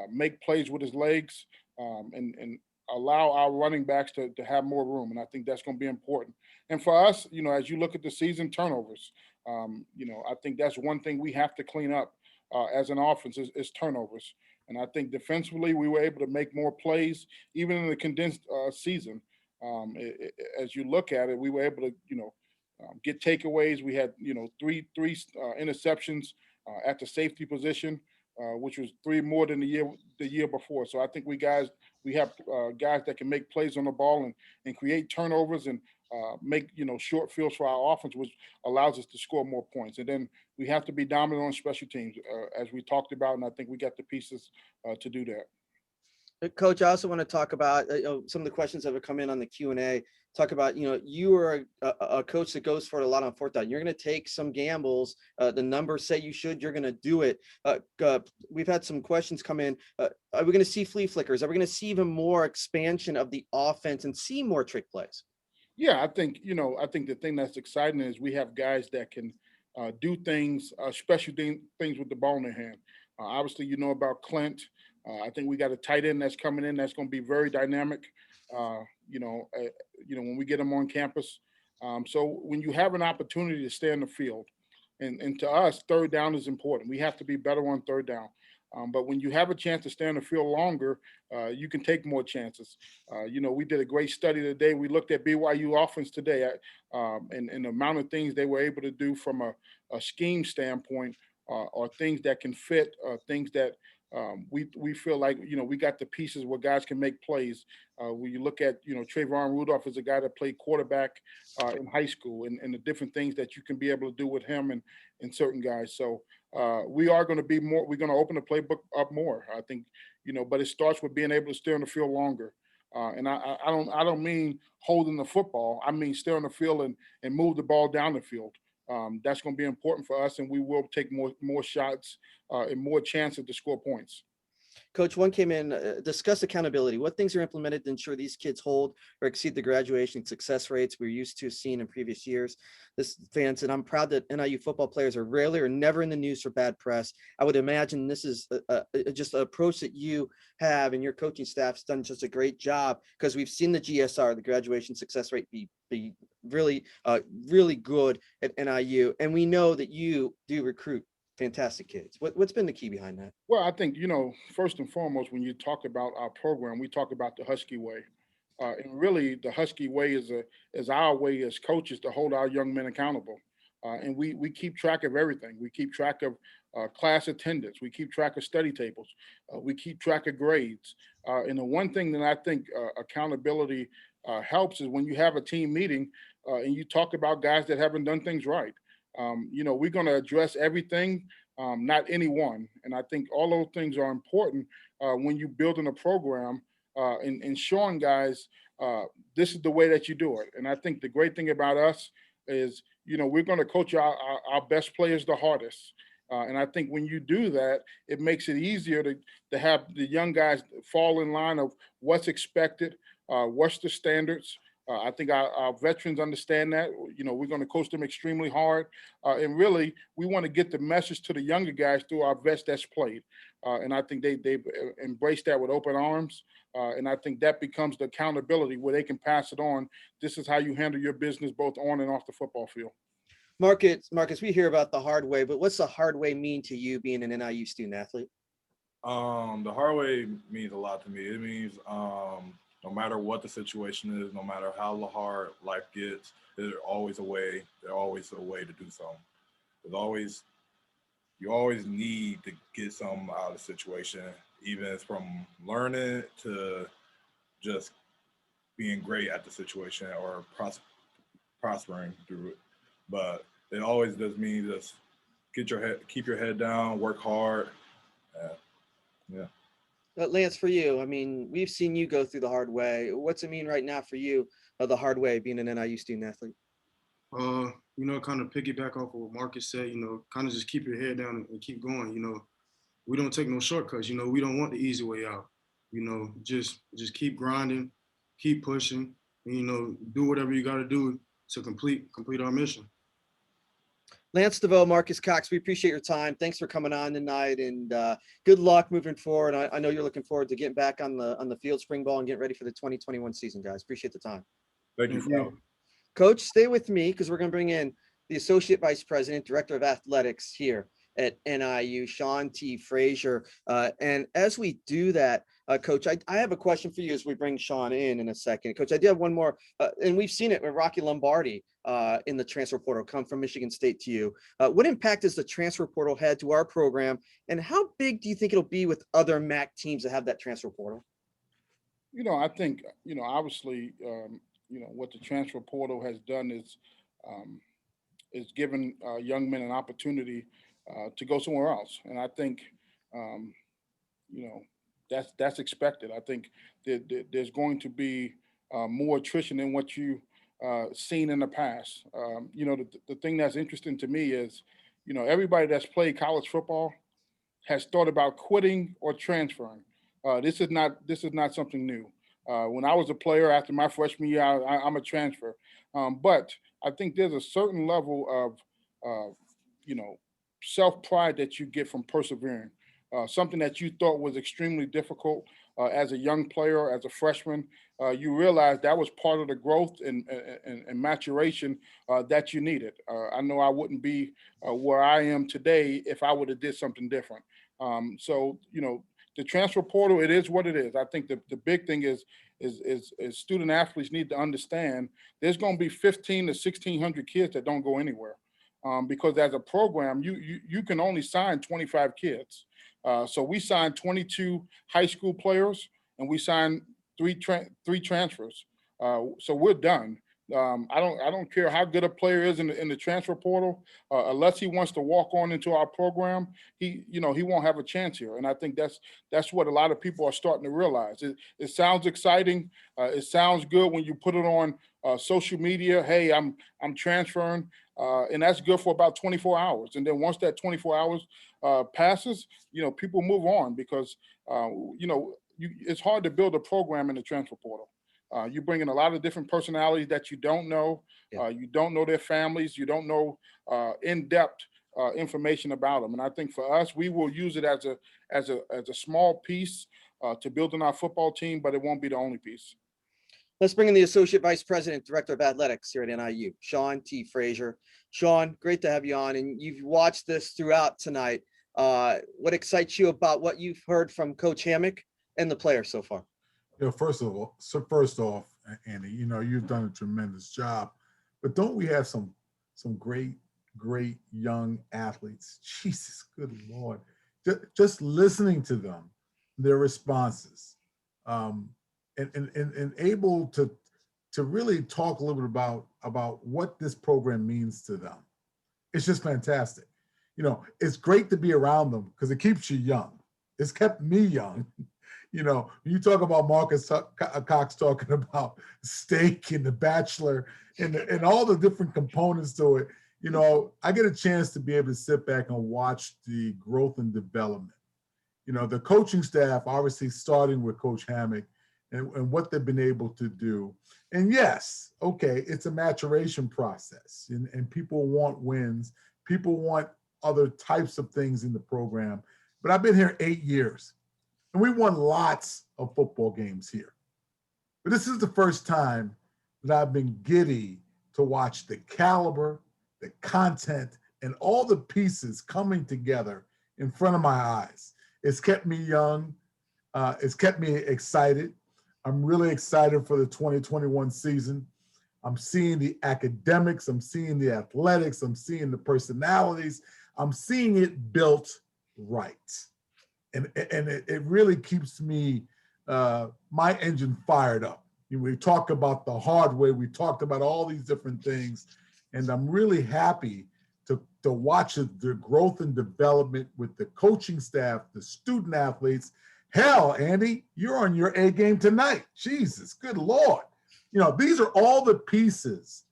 [SPEAKER 2] make plays with his legs and allow our running backs to have more room. And I think that's going to be important. And for us, as you look at the season, turnovers, I think that's one thing we have to clean up as an offense is turnovers. And I think defensively, we were able to make more plays, even in the condensed season. As you look at it, we were able to, get takeaways. We had, three interceptions at the safety position, which was 3 more than the year before. So I think we have guys that can make plays on the ball and create turnovers and make short fields for our offense, which allows us to score more points. And then we have to be dominant on special teams, as we talked about, and I think we got the pieces to do that.
[SPEAKER 1] Coach, I also want to talk about some of the questions that have come in on the Q&A. Talk about, you are a coach that goes for it a lot on 4th down. You're going to take some gambles. The numbers say you should. You're going to do it. We've had some questions come in. Are we going to see flea flickers? Are we going to see even more expansion of the offense and see more trick plays?
[SPEAKER 2] Yeah, I think the thing that's exciting is we have guys that can do things, special things with the ball in their hand. Obviously, about Clint. I think we got a tight end that's coming in that's going to be very dynamic. When we get them on campus. So when you have an opportunity to stay in the field, and to us, 3rd down is important. We have to be better on 3rd down. But when you have a chance to stay on the field longer, you can take more chances. We did a great study today. We looked at BYU offense today and the amount of things they were able to do from a scheme standpoint or things that can fit, things that we feel like, we got the pieces where guys can make plays. When you look at, Trayvon Rudolph is a guy that played quarterback in high school and the different things that you can be able to do with him and certain guys. So we are going to be more, we're going to open the playbook up more, I think, but it starts with being able to stay on the field longer. And I don't mean holding the football. I mean, stay on the field and move the ball down the field. That's going to be important for us, and we will take more shots and more chances to score points.
[SPEAKER 1] Coach, one came in, discuss accountability. What things are implemented to ensure these kids hold or exceed the graduation success rates we're used to seeing in previous years? This fan said, I'm proud that NIU football players are rarely or never in the news for bad press. I would imagine this is just an approach that you have and your coaching staff's done just a great job, because we've seen the GSR, the graduation success rate, be really, really good at NIU. And we know that you do recruit fantastic kids. What's been the key behind that?
[SPEAKER 2] Well, I think, first and foremost, when you talk about our program, we talk about the Huskie way. And really, the Huskie way is our way as coaches to hold our young men accountable. And we keep track of everything. We keep track of class attendance. We keep track of study tables. We keep track of grades. And the one thing that I think accountability helps is when you have a team meeting and you talk about guys that haven't done things right. We're going to address everything, not any one. And I think all those things are important when you're building a program and showing guys this is the way that you do it. And I think the great thing about us is, we're going to coach our best players the hardest. And I think when you do that, it makes it easier to have the young guys fall in line of what's expected, what's the standards. I think our veterans understand that. We're going to coach them extremely hard. And really, we want to get the message to the younger guys through our vets that's played. And I think they've embraced that with open arms. And I think that becomes the accountability where they can pass it on. This is how you handle your business both on and off the football field.
[SPEAKER 1] Marcus, we hear about the hard way, but what's the hard way mean to you being an NIU student athlete?
[SPEAKER 9] The hard way means a lot to me. It means no matter what the situation is, no matter how hard life gets, there's always a way. There's always a way to do something. You always need to get something out of the situation, even if it's from learning to just being great at the situation or prospering through it. But it always does mean just keep your head down, work hard. Yeah.
[SPEAKER 1] Lance, for you, we've seen you go through the hard way. What's it mean right now for you, the hard way, being an NIU student athlete?
[SPEAKER 10] Kind of piggyback off of what Marcus said, kind of just keep your head down and keep going. We don't take no shortcuts. We don't want the easy way out. Just keep grinding, keep pushing, and, do whatever you got to do to complete our mission.
[SPEAKER 1] Lance DeVoe, Marcus Cox, we appreciate your time. Thanks for coming on tonight, and good luck moving forward. I know you're looking forward to getting back on the field, spring ball, and getting ready for the 2021 season, guys. Appreciate the time.
[SPEAKER 9] Thank you.
[SPEAKER 1] Coach, stay with me because we're going to bring in the Associate Vice President, Director of Athletics here at NIU, Shawn T Frazier. And as we do that, Coach, I have a question for you as we bring Shawn in a second. Coach, I do have one more, and we've seen it with Rocky Lombardi in the transfer portal come from Michigan State to you. What impact has the transfer portal had to our program, and how big do you think it'll be with other MAC teams that have that transfer portal?
[SPEAKER 2] I think, obviously, what the transfer portal has done is given young men an opportunity to go somewhere else. And I think, that's expected. I think there's going to be more attrition than what you seen in the past. The thing that's interesting to me is, everybody that's played college football has thought about quitting or transferring. This is not something new. When I was a player after my freshman year, I'm a transfer. But I think there's a certain level of, self-pride that you get from persevering. Something that you thought was extremely difficult as a young player, as a freshman, you realize that was part of the growth and maturation that you needed. I know I wouldn't be where I am today if I would have did something different. So, the transfer portal, it is what it is. I think the big thing is student athletes need to understand there's going to be 1,500 to 1,600 kids that don't go anywhere. Because as a program, you can only sign 25 kids. So we signed 22 high school players, and we signed three transfers. So we're done. I don't care how good a player is in the transfer portal, unless he wants to walk on into our program, he won't have a chance here. And I think that's what a lot of people are starting to realize. It sounds exciting. It sounds good when you put it on social media. Hey, I'm transferring, and that's good for about 24 hours. And then once that 24 hours passes, people move on because it's hard to build a program in the transfer portal. You bring in a lot of different personalities that you don't know. Yeah. You don't know their families. You don't know in-depth information about them. And I think for us, we will use it as a small piece to building our football team, but it won't be the only piece.
[SPEAKER 1] Let's bring in the Associate Vice President, Director of Athletics here at NIU, Shawn T Frazier. Shawn, great to have you on, and you've watched this throughout tonight. What excites you about what you've heard from Coach Hammock and the players so far?
[SPEAKER 11] First off, Andy, you've done a tremendous job, but don't we have some great young athletes? Jesus, good Lord. Just listening to them, their responses, and able to really talk a little bit about what this program means to them. It's just fantastic. It's great to be around them because it keeps you young. It's kept me young. You know, you talk about Marcus Cox talking about steak and The Bachelor and all the different components to it. You know, I get a chance to be able to sit back and watch the growth and development. You know, the coaching staff, obviously starting with Coach Hammock and what they've been able to do. And yes, okay, it's a maturation process and people want wins. People want other types of things in the program. But I've been here 8 years and we won lots of football games here. But this is the first time that I've been giddy to watch the caliber, the content, and all the pieces coming together in front of my eyes. It's kept me young. It's kept me excited. I'm really excited for the 2021 season. I'm seeing the academics. I'm seeing the athletics. I'm seeing the personalities. I'm seeing it built right. And it really keeps me, my engine fired up. We talk about the hard way. We talked about all these different things. And I'm really happy to watch the growth and development with the coaching staff, the student athletes. Hell, Andy, you're on your A game tonight. Jesus, good Lord. You know, these are all the pieces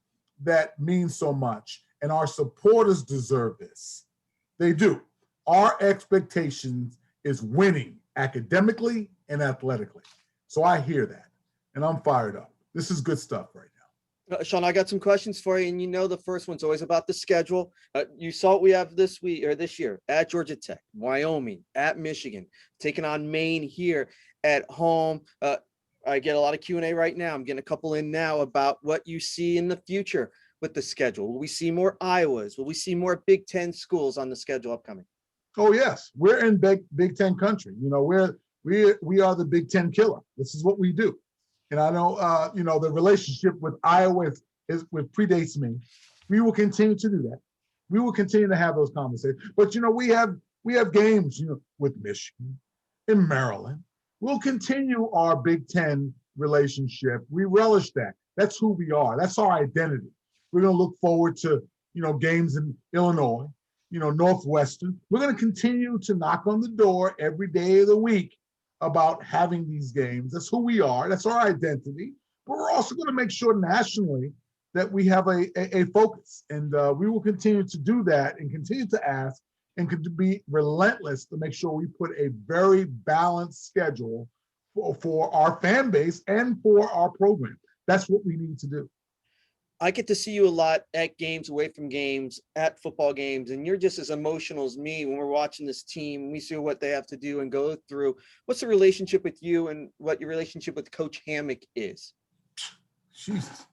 [SPEAKER 11] that mean so much, and our supporters deserve this. They do. Our expectations is winning academically and athletically. So I hear that, and I'm fired up. This is good stuff right now.
[SPEAKER 1] Shawn, I got some questions for you, and you know the first one's always about the schedule. You saw what we have this week or this year at Georgia Tech, Wyoming, at Michigan, taking on Maine here at home. I get a lot of Q&A right now. I'm getting a couple in now about what you see in the future with the schedule. Will we see more Iowas? Will we see more Big Ten schools on the schedule upcoming?
[SPEAKER 11] Oh yes, we're in Big Ten country. You know, we are the Big Ten killer. This is what we do. And I know, you know, the relationship with Iowa is predates me. We will continue to do that. We will continue to have those conversations. But, you know, we have games, you know, with Michigan and Maryland. We'll continue our Big Ten relationship. We relish that. That's who we are. That's our identity. We're going to look forward to, you know, games in Illinois, you know, Northwestern. We're going to continue to knock on the door every day of the week about having these games. That's who we are. That's our identity. But we're also going to make sure nationally that we have a focus. And we will continue to do that and continue to ask and to be relentless to make sure we put a very balanced schedule for our fan base and for our program. That's what we need to do.
[SPEAKER 1] I get to see you a lot at games, away from games, at football games, and you're just as emotional as me when we're watching this team. We see what they have to do and go through. What's the relationship with you and what your relationship with Coach Hammock is?
[SPEAKER 11] Jesus.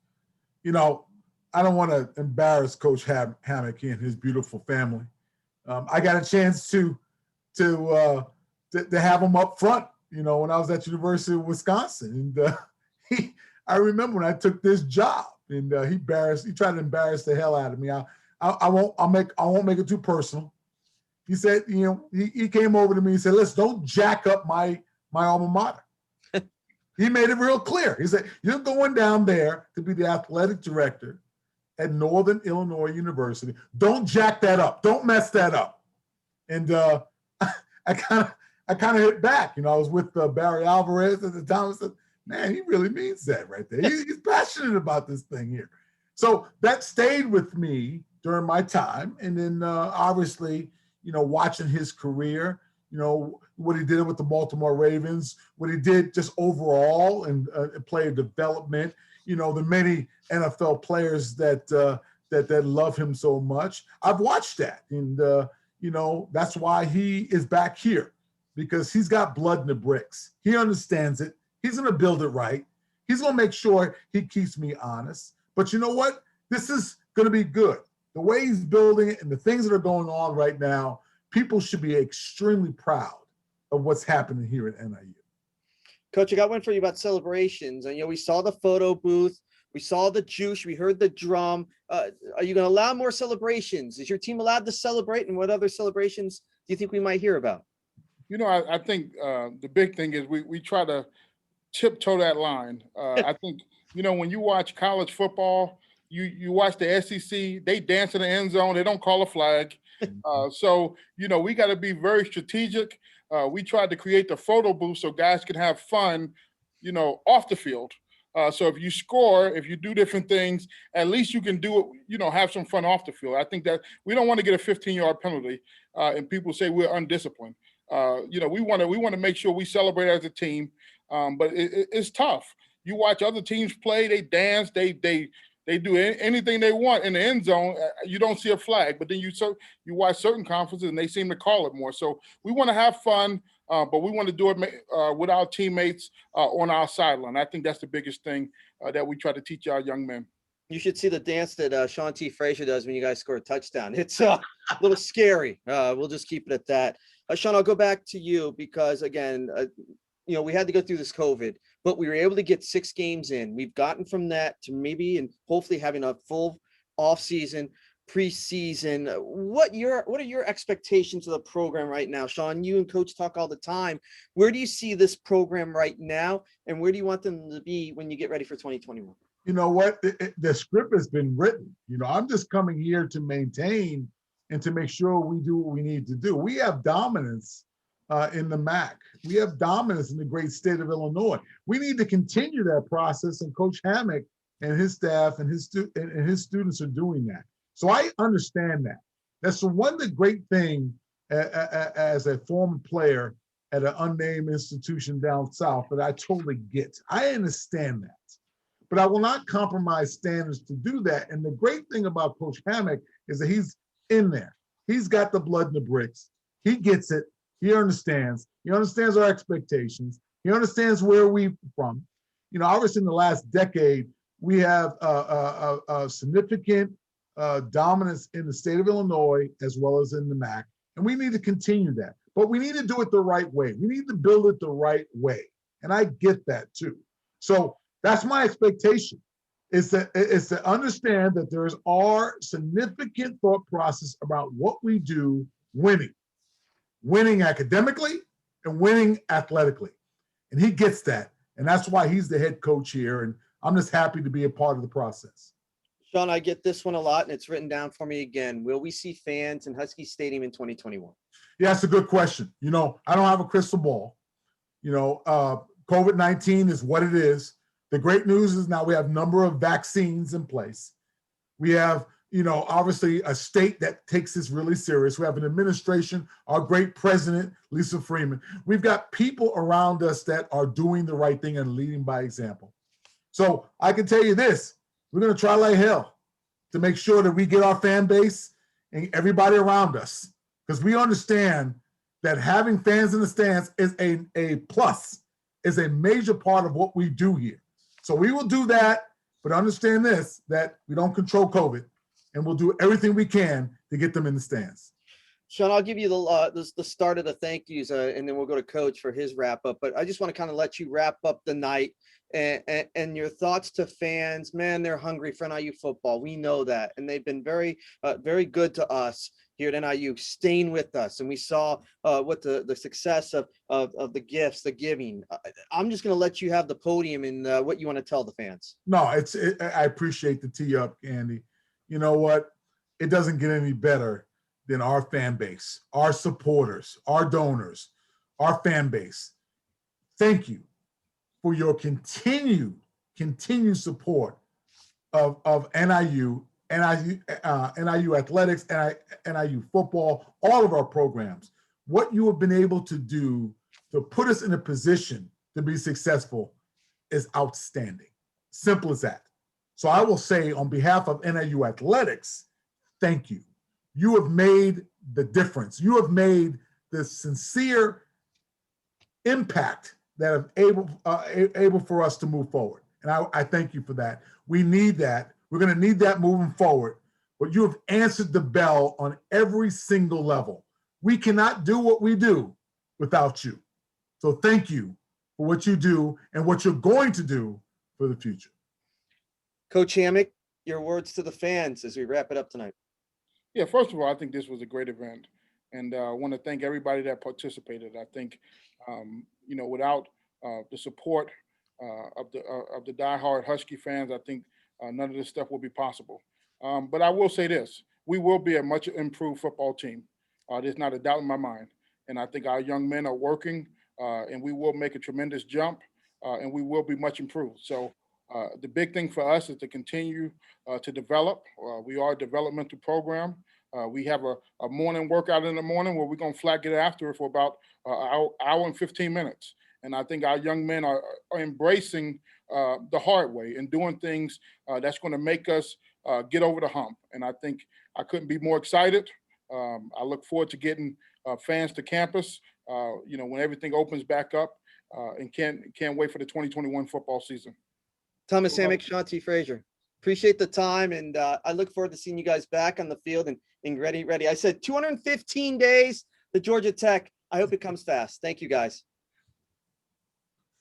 [SPEAKER 11] You know, I don't want to embarrass Coach Hammock and his beautiful family. I got a chance to have him up front, you know, when I was at University of Wisconsin. And I remember when I took this job. And he tried to embarrass the hell out of me. I won't make it too personal. He said, you know, he came over to me and said, "Let's don't jack up my alma mater." He made it real clear. He said, "You're going down there to be the athletic director at Northern Illinois University. Don't jack that up. Don't mess that up." And I kind of hit back. You know, I was with Barry Alvarez at the time. I said, man, he really means that right there. He's passionate about this thing here. So that stayed with me during my time. And then obviously, you know, watching his career, you know, what he did with the Baltimore Ravens, what he did just overall and player development, you know, the many NFL players that love him so much. I've watched that. And, you know, that's why he is back here, because he's got blood in the bricks. He understands it. He's going to build it right. He's going to make sure he keeps me honest. But you know what? This is going to be good. The way he's building it and the things that are going on right now, people should be extremely proud of what's happening here at NIU.
[SPEAKER 1] Coach, I got one for you about celebrations. And, you know, we saw the photo booth. We saw the juice. We heard the drum. Are you going to allow more celebrations? Is your team allowed to celebrate? And what other celebrations do you think we might hear about?
[SPEAKER 2] You know, I think the big thing is we try to tiptoe that line. I think, you know, when you watch college football, you watch the SEC, they dance in the end zone. They don't call a flag. So, we got to be very strategic. We tried to create the photo booth so guys can have fun, off the field. So if you score, if you do different things, at least you can do it, have some fun off the field. I think that we don't want to get a 15-yard penalty and people say we're undisciplined. We want to make sure we celebrate as a team, but it's tough. You watch other teams play, they dance, they do anything they want in the end zone. You don't see a flag, but then you watch certain conferences and they seem to call it more. So we want to have fun, but we want to do it with our teammates on our sideline. I think that's the biggest thing that we try to teach our young men.
[SPEAKER 1] You should see the dance that Shawn T Frazier does when you guys score a touchdown. It's a little scary. We'll just keep it at that. Shawn, I'll go back to you because, again, we had to go through this COVID, but we were able to get 6 games in. We've gotten from that to maybe and hopefully having a full offseason, preseason. What are your expectations of the program right now? Shawn, you and Coach talk all the time. Where do you see this program right now, and where do you want them to be when you get ready for 2021?
[SPEAKER 11] You know what? The script has been written. I'm just coming here to maintain and to make sure we do what we need to do. We have dominance in the MAC. We have dominance in the great state of Illinois. We need to continue that process, and Coach Hammock and his staff and his students are doing that. So I understand that. That's the great thing as a former player at an unnamed institution down south that I totally get. I understand that. But I will not compromise standards to do that. And the great thing about Coach Hammock is that he's in there. He's got the blood in the bricks. He gets it. He understands. He understands our expectations. He understands where we're from. Obviously in the last decade, we have a significant dominance in the state of Illinois as well as in the MAC. And we need to continue that. But we need to do it the right way. We need to build it the right way. And I get that too. So that's my expectation, is to understand that there's our significant thought process about what we do winning academically and winning athletically. And he gets that. And that's why he's the head coach here. And I'm just happy to be a part of the process.
[SPEAKER 1] Shawn, I get this one a lot, and it's written down for me again. Will we see fans in Huskie Stadium in 2021?
[SPEAKER 11] Yeah, that's a good question. I don't have a crystal ball. COVID-19 is what it is. The great news is now we have a number of vaccines in place. We have, obviously a state that takes this really serious. We have an administration, our great president, Lisa Freeman. We've got people around us that are doing the right thing and leading by example. So I can tell you this, we're going to try like hell to make sure that we get our fan base and everybody around us, because we understand that having fans in the stands is a plus, is a major part of what we do here. So we will do that, but understand this, that we don't control COVID, and we'll do everything we can to get them in the stands.
[SPEAKER 1] Shawn, I'll give you the start of the thank yous, and then we'll go to Coach for his wrap up. But I just want to kind of let you wrap up the night and your thoughts to fans. Man, they're hungry for NIU football. We know that, and they've been very, very good to us here at NIU, staying with us. And we saw what the success of the gifts, the giving. I'm just going to let you have the podium and what you want to tell the fans.
[SPEAKER 11] No, I appreciate the tee up, Andy. You know what? It doesn't get any better than our fan base, our supporters, our donors, our fan base. Thank you for your continued support of NIU athletics, NIU football, all of our programs. What you have been able to do to put us in a position to be successful is outstanding. Simple as that. So I will say on behalf of NIU athletics, thank you. You have made the difference. You have made the sincere impact that are able for us to move forward. And I thank you for that. We need that. We're going to need that moving forward. But you have answered the bell on every single level. We cannot do what we do without you. So thank you for what you do and what you're going to do for the future.
[SPEAKER 1] Coach Hammock, your words to the fans as we wrap it up tonight.
[SPEAKER 2] Yeah, first of all, I think this was a great event. And I want to thank everybody that participated. I think, without the support of the diehard Husky fans, I think none of this stuff will be possible. But I will say this, we will be a much improved football team. There's not a doubt in my mind. And I think our young men are working, and we will make a tremendous jump, and we will be much improved. So the big thing for us is to continue to develop. We are a developmental program. We have a morning workout in the morning where we're going to flat get after it for about an hour and 15 minutes. And I think our young men are embracing the hard way and doing things that's going to make us get over the hump. And I think I couldn't be more excited. I look forward to getting fans to campus, when everything opens back up, and can't wait for the 2021 football season.
[SPEAKER 1] Thomas Hammock, Shawn T Frazier. Appreciate the time, and I look forward to seeing you guys back on the field and ready. I said 215 days to Georgia Tech. I hope it comes fast. Thank you, guys.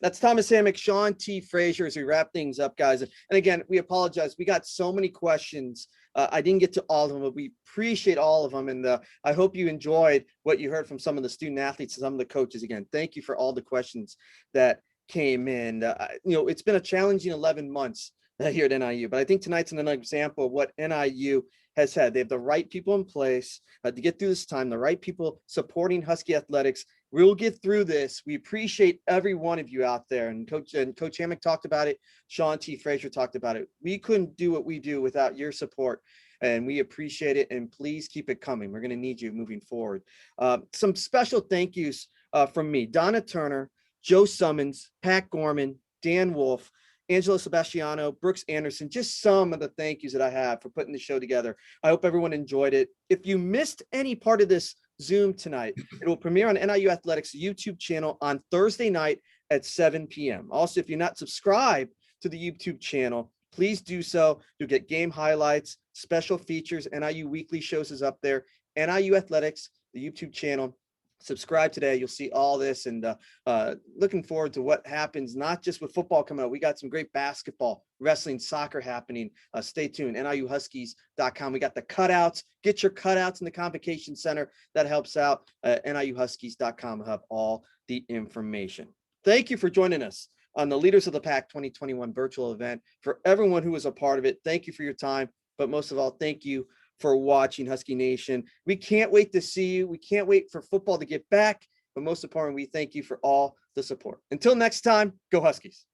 [SPEAKER 1] That's Thomas Hammock, Shawn T Frazier, as we wrap things up, guys. And again, we apologize. We got so many questions. I didn't get to all of them, but we appreciate all of them. And I hope you enjoyed what you heard from some of the student athletes and some of the coaches. Again, thank you for all the questions that came in. It's been a challenging 11 months here at NIU, but I think tonight's another example of what NIU has had. They have the right people in place to get through this time, the right people supporting Husky athletics. We'll get through this. We appreciate every one of you out there. And Coach Hammock talked about it. Shawn T Frazier talked about it. We couldn't do what we do without your support, and we appreciate it. And please keep it coming. We're going to need you moving forward. Some special thank yous from me: Donna Turner, Joe Summons, Pat Gorman, Dan Wolf, Angelo Sebastiano, Brooks Anderson, just some of the thank yous that I have for putting the show together. I hope everyone enjoyed it. If you missed any part of this Zoom tonight, it will premiere on NIU Athletics YouTube channel on Thursday night at 7 p.m. Also, if you're not subscribed to the YouTube channel, please do so. You'll get game highlights, special features. NIU Weekly shows is up there. NIU Athletics, the YouTube channel. Subscribe today. You'll see all this, and looking forward to what happens, not just with football coming out. We got some great basketball, wrestling, soccer happening. Stay tuned. NIUHuskies.com. We got the cutouts. Get your cutouts in the Convocation Center. That helps out. NIUHuskies.com will have all the information. Thank you for joining us on the Leaders of the Pack 2021 virtual event. For everyone who was a part of it, thank you for your time. But most of all, thank you for watching, Husky Nation. We can't wait to see you. We can't wait for football to get back. But most importantly, we thank you for all the support. Until next time, go Huskies.